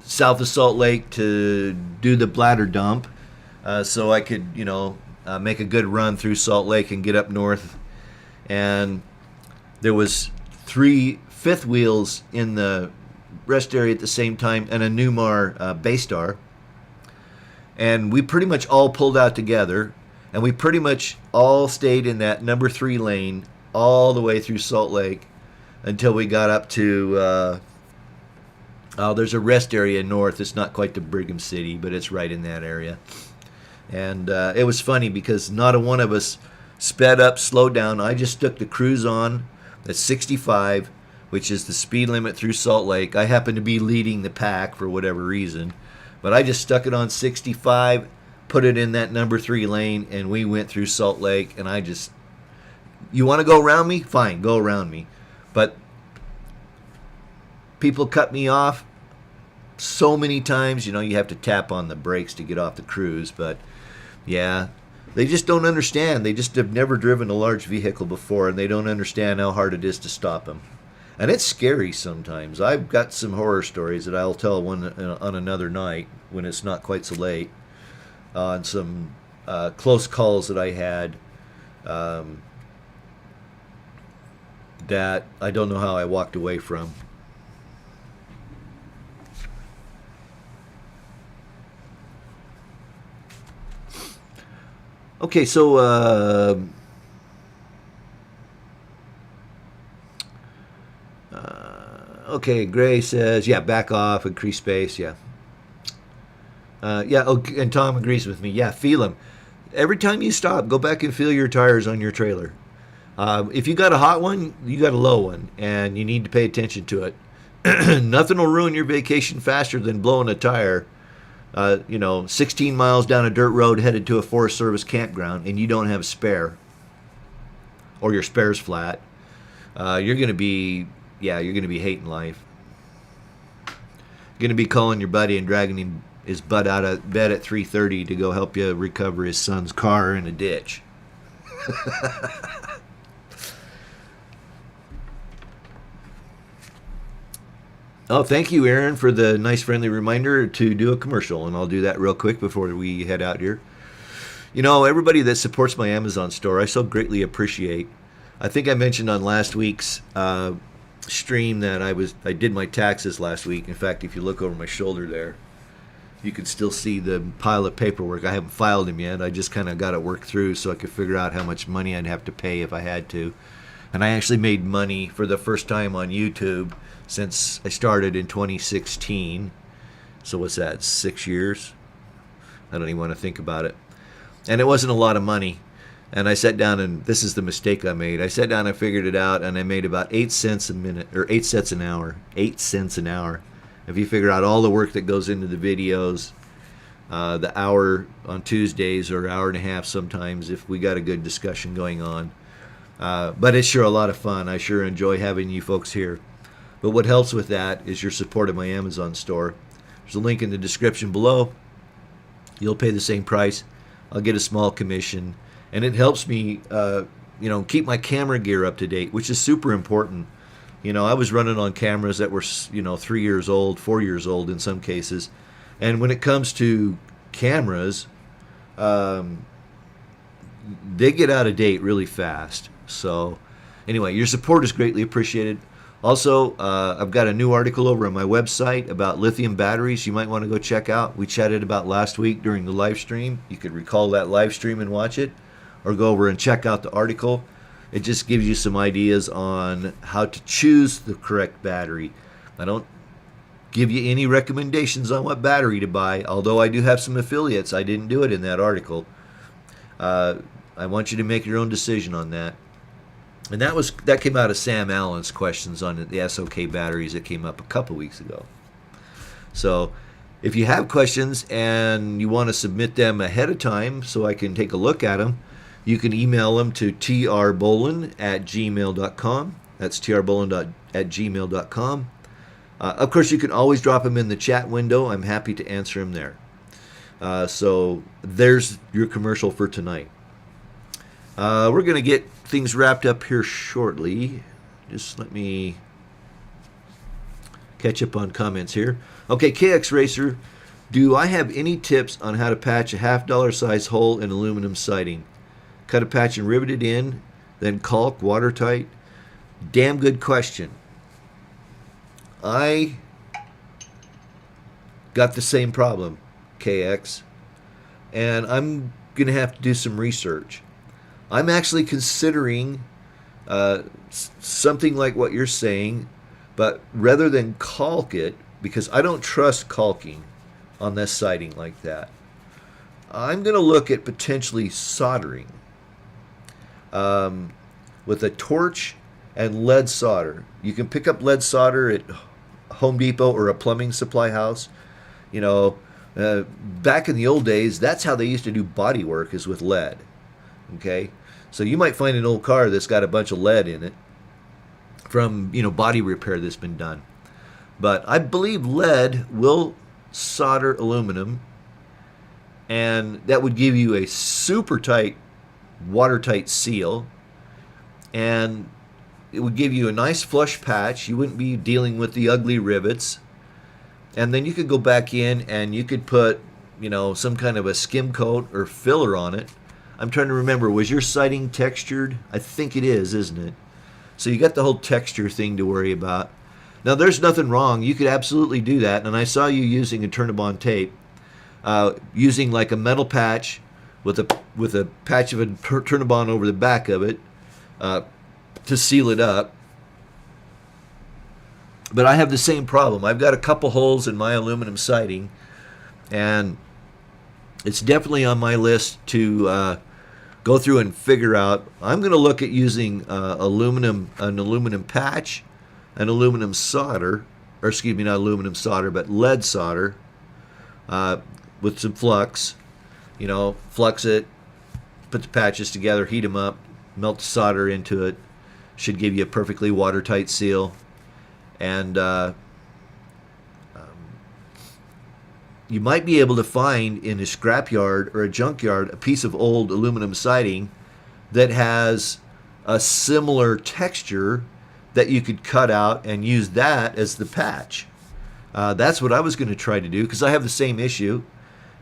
south of Salt Lake to do the bladder dump, so I could, make a good run through Salt Lake and get up north. And there was 3 fifth wheels in the rest area at the same time, and a Newmar Baystar. And we pretty much all pulled out together, and we pretty much all stayed in that number 3 lane all the way through Salt Lake until we got up to, there's a rest area north. It's not quite to Brigham City, but it's right in that area. And it was funny because not a one of us sped up, slowed down. I just stuck the cruise on at 65, which is the speed limit through Salt Lake. I happened to be leading the pack for whatever reason, but I just stuck it on 65, put it in that number 3 lane, and we went through Salt Lake. And you want to go around me? Fine, go around me. But people cut me off so many times. You have to tap on the brakes to get off the cruise. But yeah, they just don't understand. They just have never driven a large vehicle before, and they don't understand how hard it is to stop them. And it's scary sometimes. I've got some horror stories that I'll tell on another night when it's not quite so late, on some close calls that I had that I don't know how I walked away from. Okay, so okay, Gray says, yeah, back off, increase space, yeah. And Tom agrees with me. Yeah, feel them. Every time you stop, go back and feel your tires on your trailer. If you got a hot one, you got a low one, and you need to pay attention to it. Nothing will ruin your vacation faster than blowing a tire. 16 miles down a dirt road headed to a Forest Service campground, and you don't have a spare, or your spare's flat. You're gonna be hating life. You're gonna be calling your buddy and dragging his butt out of bed at 3:30 to go help you recover his son's car in a ditch. Oh, thank you, Aaron, for the nice friendly reminder to do a commercial, and I'll do that real quick before we head out here. Everybody that supports my Amazon store, I so greatly appreciate. I think I mentioned on last week's stream that I did my taxes last week. In fact, if you look over my shoulder there, you can still see the pile of paperwork. I haven't filed them yet. I just kind of got it worked through so I could figure out how much money I'd have to pay if I had to. And I actually made money for the first time on YouTube since I started in 2016. So what's that, 6 years? I don't even want to think about it. And it wasn't a lot of money. And I sat down, and this is the mistake I made. I sat down and figured it out, and I made about 8 cents a minute, or 8 cents an hour. 8 cents an hour. If you figure out all the work that goes into the videos, the hour on Tuesdays, or hour and a half sometimes if we got a good discussion going on. But it's sure a lot of fun. I sure enjoy having you folks here. But what helps with that is your support of my Amazon store. There's a link in the description below. You'll pay the same price. I'll get a small commission. And it helps me, keep my camera gear up to date, which is super important. I was running on cameras that were, 3 years old, 4 years old in some cases. And when it comes to cameras, they get out of date really fast. So anyway, your support is greatly appreciated. Also, I've got a new article over on my website about lithium batteries you might want to go check out. We chatted about last week during the live stream. You could recall that live stream and watch it, or go over and check out the article. It just gives you some ideas on how to choose the correct battery. I don't give you any recommendations on what battery to buy, although I do have some affiliates. I didn't do it in that article. I want you to make your own decision on that. And that came out of Sam Allen's questions on the SOK batteries that came up a couple weeks ago. So if you have questions and you want to submit them ahead of time so I can take a look at them, you can email them to trbolin@gmail.com. That's trbolin@gmail.com. Of course, you can always drop them in the chat window. I'm happy to answer them there. So there's your commercial for tonight. We're going to get things wrapped up here shortly. Just let me catch up on comments here. Okay, KX Racer, do I have any tips on how to patch a $half size hole in aluminum siding? Cut a patch and rivet it in, then caulk, watertight? Damn good question. I got the same problem, KX, and I'm going to have to do some research. I'm actually considering something like what you're saying, but rather than caulk it, because I don't trust caulking on this siding like that, I'm going to look at potentially soldering with a torch and lead solder. You can pick up lead solder at Home Depot or a plumbing supply house. Back in the old days, that's how they used to do body work, is with lead. Okay, so you might find an old car that's got a bunch of lead in it from body repair that's been done. But I believe lead will solder aluminum, and that would give you a super tight, watertight seal, and it would give you a nice flush patch. You wouldn't be dealing with the ugly rivets, and then you could go back in and you could put some kind of a skim coat or filler on it. I'm trying to remember, was your siding textured? I think it is, isn't it? So you got the whole texture thing to worry about. Now, there's nothing wrong. You could absolutely do that. And I saw you using a Turnabond tape, using like a metal patch with a patch of a Turnabond over the back of it to seal it up. But I have the same problem. I've got a couple holes in my aluminum siding, and it's definitely on my list to go through and figure out. I'm going to look at using an aluminum patch, an aluminum solder, or excuse me, not aluminum solder, but lead solder with some flux. Flux it, put the patches together, heat them up, melt the solder into it. Should give you a perfectly watertight seal. And you might be able to find in a scrapyard or a junkyard a piece of old aluminum siding that has a similar texture that you could cut out and use that as the patch. That's what I was going to try to do, because I have the same issue.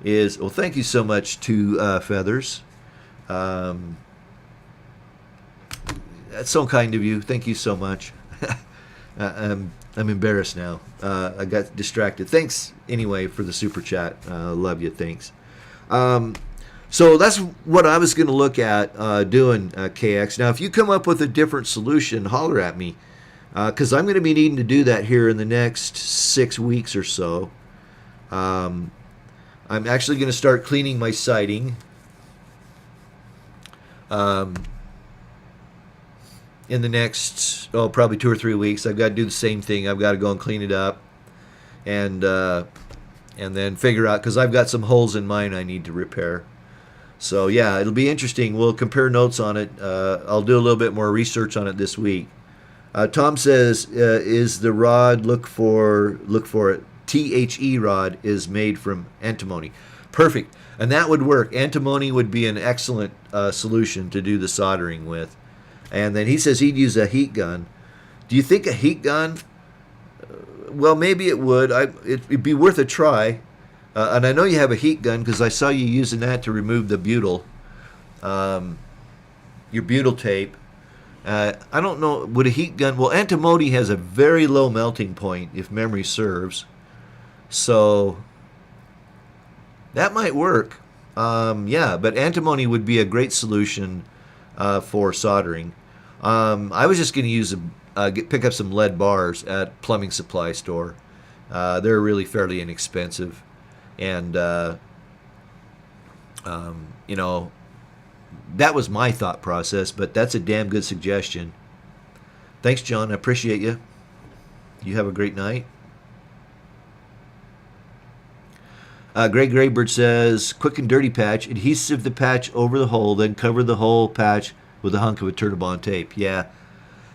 Well, thank you so much to Feathers. That's so kind of you. Thank you so much. I'm embarrassed now. I got distracted. Thanks anyway for the super chat. Love you. Thanks. So that's what I was going to look at doing, KX. Now, if you come up with a different solution, holler at me, because I'm going to be needing to do that here in the next 6 weeks or so. I'm actually going to start cleaning my siding. In the next, probably 2 or 3 weeks. I've got to do the same thing. I've got to go and clean it up, and then figure out, because I've got some holes in mine I need to repair. So yeah, it'll be interesting. We'll compare notes on it. I'll do a little bit more research on it this week. Tom says, is the rod, look for it. THE rod is made from antimony. Perfect. And that would work. Antimony would be an excellent solution to do the soldering with. And then he says he'd use a heat gun. Do you think a heat gun? Well, maybe it would. It'd be worth a try. And I know you have a heat gun because I saw you using that to remove the butyl, your butyl tape. I don't know. Would a heat gun? Well, antimony has a very low melting point, if memory serves. So that might work. Yeah, but antimony would be a great solution for soldering. I was just going to use pick up some lead bars at plumbing supply store. They're really fairly inexpensive, and that was my thought process. But that's a damn good suggestion. Thanks, John. I appreciate you. You have a great night. Graybird says, quick and dirty patch. Adhesive the patch over the hole, then cover the whole patch with a hunk of a Turtobond tape. Yeah.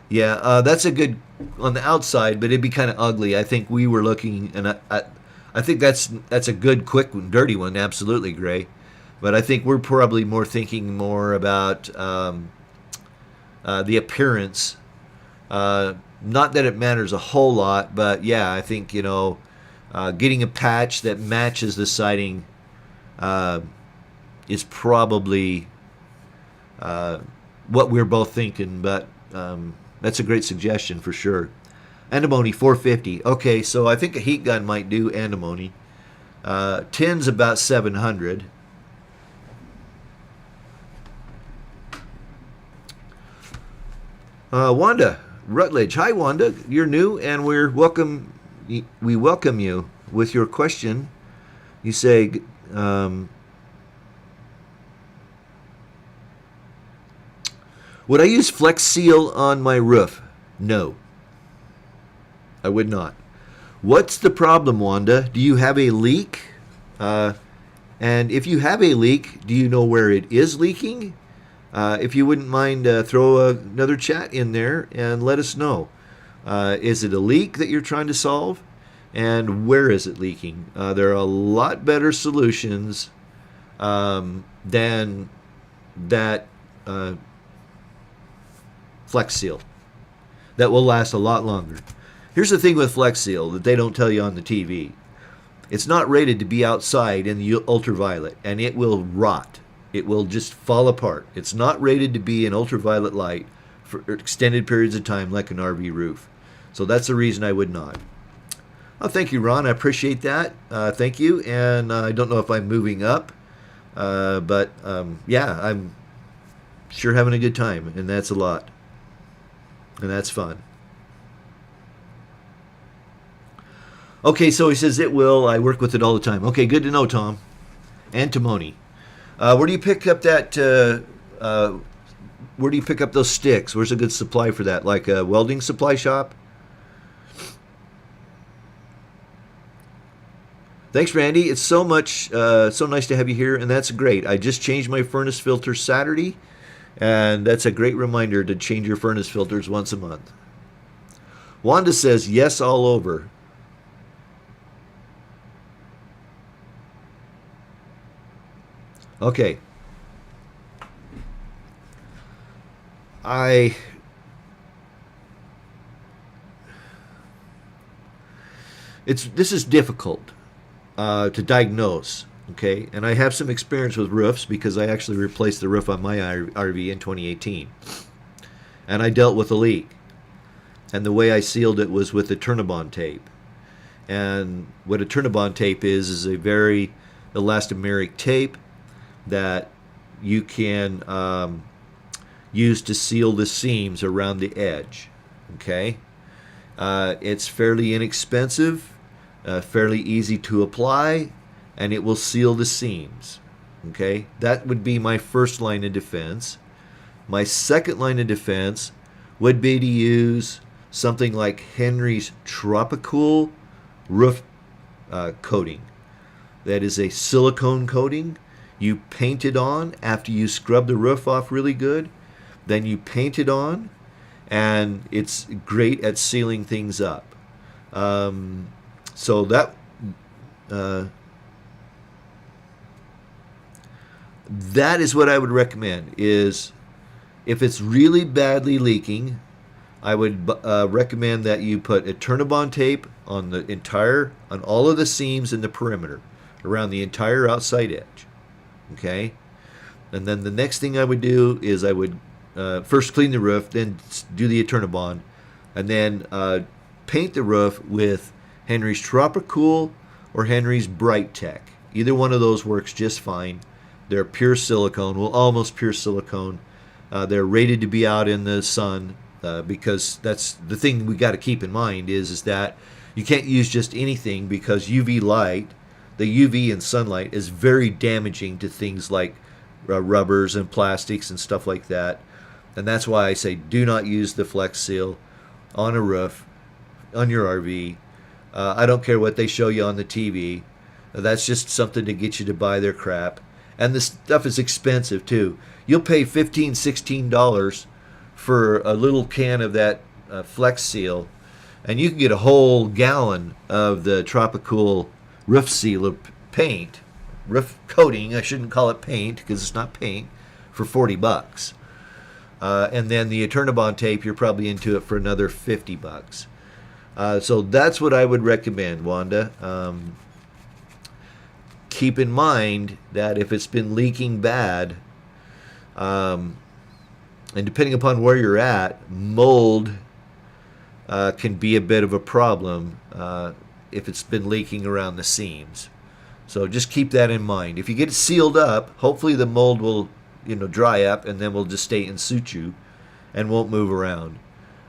That's a good on the outside, but it'd be kind of ugly. I think we were looking, and I think that's a good, quick and dirty one. Absolutely, Gray. But I think we're probably thinking more about the appearance. Not that it matters a whole lot, but yeah, I think getting a patch that matches the siding is probably what we're both thinking, but that's a great suggestion for sure. Antimony, $450. Okay, so I think a heat gun might do antimony. Tin's about $700. Wanda Rutledge. Hi, Wanda. You're new, and we welcome you with your question. You say, would I use Flex Seal on my roof? No, I would not. What's the problem, Wanda? Do you have a leak? And if you have a leak, do you know where it is leaking? If you wouldn't mind, throw another chat in there and let us know. Is it a leak that you're trying to solve? And where is it leaking? There are a lot better solutions than that Flex Seal that will last a lot longer. Here's the thing with Flex Seal that they don't tell you on the TV. It's not rated to be outside in the ultraviolet, and it will rot. It will just fall apart. It's not rated to be in ultraviolet light for extended periods of time like an RV roof. So that's the reason I would not. Oh, thank you, Ron. I appreciate that. Thank you. And I don't know if I'm moving up, but yeah, I'm sure having a good time, and that's a lot. And that's fun. Okay, so he says it will. I work with it all the time. Okay, good to know, Tom. Antimony. Where do you pick up that where do you pick up those sticks? Where's a good supply for that? Like a welding supply shop? Thanks, Randy. It's so nice to have you here, and that's great. I just changed my furnace filter Saturday, and that's a great reminder to change your furnace filters once a month. Wanda says, yes, all over. Okay. This is difficult to diagnose, okay? And I have some experience with roofs because I actually replaced the roof on my RV in 2018. And I dealt with a leak. And the way I sealed it was with a Turnabond tape. And what a Turnabond tape is a very elastomeric tape that you can use to seal the seams around the edge, okay? It's fairly inexpensive, fairly easy to apply, and it will seal the seams, okay? That would be my first line of defense. My second line of defense would be to use something like Henry's Tropicool roof coating. That is a silicone coating. You paint it on after you scrub the roof off really good. Then you paint it on, and it's great at sealing things up. So that is what I would recommend. Is if it's really badly leaking, I would recommend that you put a Turnabond tape on all of the seams in the perimeter, around the entire outside edge. Okay, and then the next thing I would do is I would first clean the roof, then do the Turnabond, and then paint the roof with Henry's Tropicool or Henry's Bright Tech. Either one of those works just fine. They're pure silicone, well, almost pure silicone. They're rated to be out in the sun because that's the thing we got to keep in mind is that you can't use just anything because UV light, the UV in sunlight, is very damaging to things like rubbers and plastics and stuff like that. And that's why I say do not use the Flex Seal on a roof, on your RV. I don't care what they show you on the TV. That's just something to get you to buy their crap. And this stuff is expensive too. You'll pay $15, $16 for a little can of that Flex Seal, and you can get a whole gallon of the Tropicool roof sealer paint, roof coating. I shouldn't call it paint because it's not paint, for $40. And then the Turnabond tape, you're probably into it for another $50. So that's what I would recommend, Wanda. Keep in mind that if it's been leaking bad, and depending upon where you're at, mold can be a bit of a problem if it's been leaking around the seams. So just keep that in mind. If you get it sealed up, hopefully the mold will dry up, and then will just stay in situ and won't move around.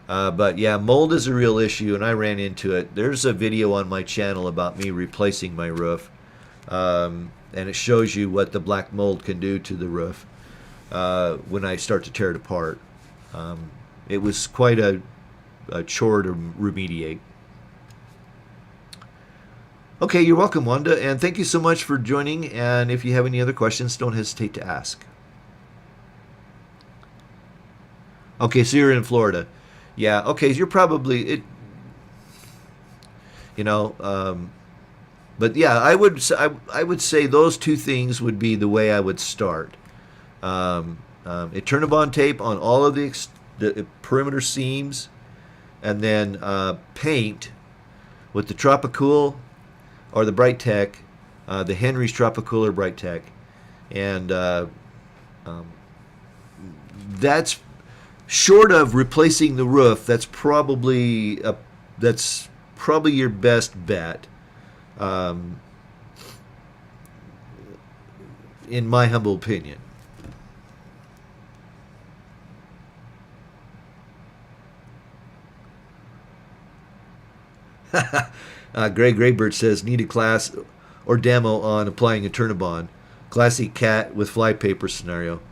But yeah, mold is a real issue, and I ran into it. There's a video on my channel about me replacing my roof, and it shows you what the black mold can do to the roof when I start to tear it apart. It was quite a chore to remediate. Okay, you're welcome, Wanda, and thank you so much for joining. And if you have any other questions, don't hesitate to ask. Okay, so you're in Florida. Yeah, okay, you're probably but yeah, I would say those two things would be the way I would start. A Turnabond tape on all of the perimeter seams, and then paint with the Tropicool or the Bright Tech, the Henry's Tropicool or Bright Tech, and that's short of replacing the roof. That's probably your best bet, in my humble opinion. Graybird says, need a class or demo on applying a Turnabond. Classic cat with flypaper scenario.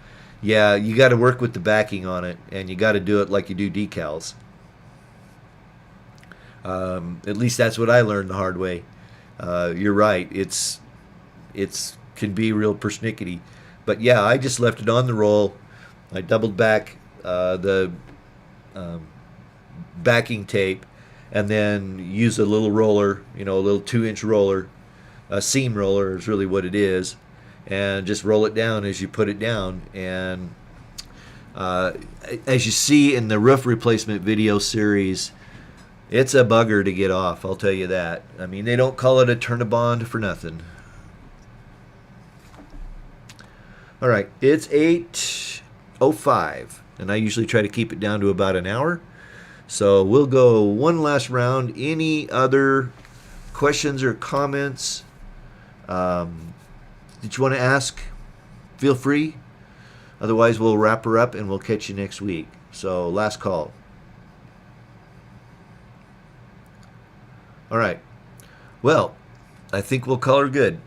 Yeah, you got to work with the backing on it, and you got to do it like you do decals. At least that's what I learned the hard way. You're right. It's can be real persnickety, but yeah, I just left it on the roll. I doubled back the backing tape, and then use a little roller, a little 2-inch roller, a seam roller is really what it is, and just roll it down as you put it down. And as you see in the roof replacement video series, it's a bugger to get off, I'll tell you that. I mean, they don't call it a Turnabond for nothing. All right, it's 8:05, and I usually try to keep it down to about an hour. So we'll go one last round. Any other questions or comments that you want to ask? Feel free. Otherwise, we'll wrap her up and we'll catch you next week. So last call. All right. Well, I think we'll call her good. It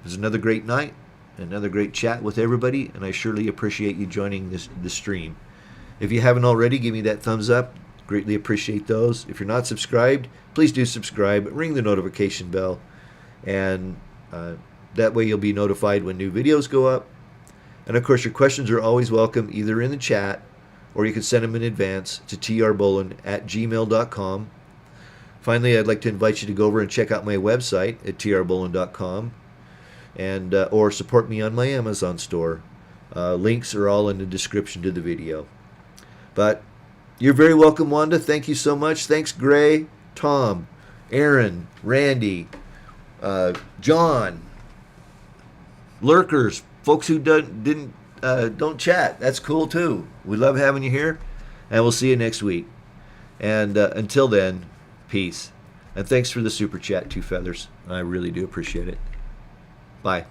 was another great night, another great chat with everybody, and I surely appreciate you joining this stream. If you haven't already, give me that thumbs up. Greatly appreciate those. If you're not subscribed, please do subscribe. Ring the notification bell, and that way you'll be notified when new videos go up. And of course, your questions are always welcome, either in the chat or you can send them in advance to trbolin@gmail.com. Finally, I'd like to invite you to go over and check out my website at trbolin.com, and or support me on my Amazon store. Links are all in the description to the video. But you're very welcome, Wanda. Thank you so much. Thanks, Gray, Tom, Aaron, Randy, John, lurkers, folks who don't chat. That's cool too. We love having you here, and we'll see you next week. And until then, peace. And thanks for the super chat, Two Feathers. I really do appreciate it. Bye.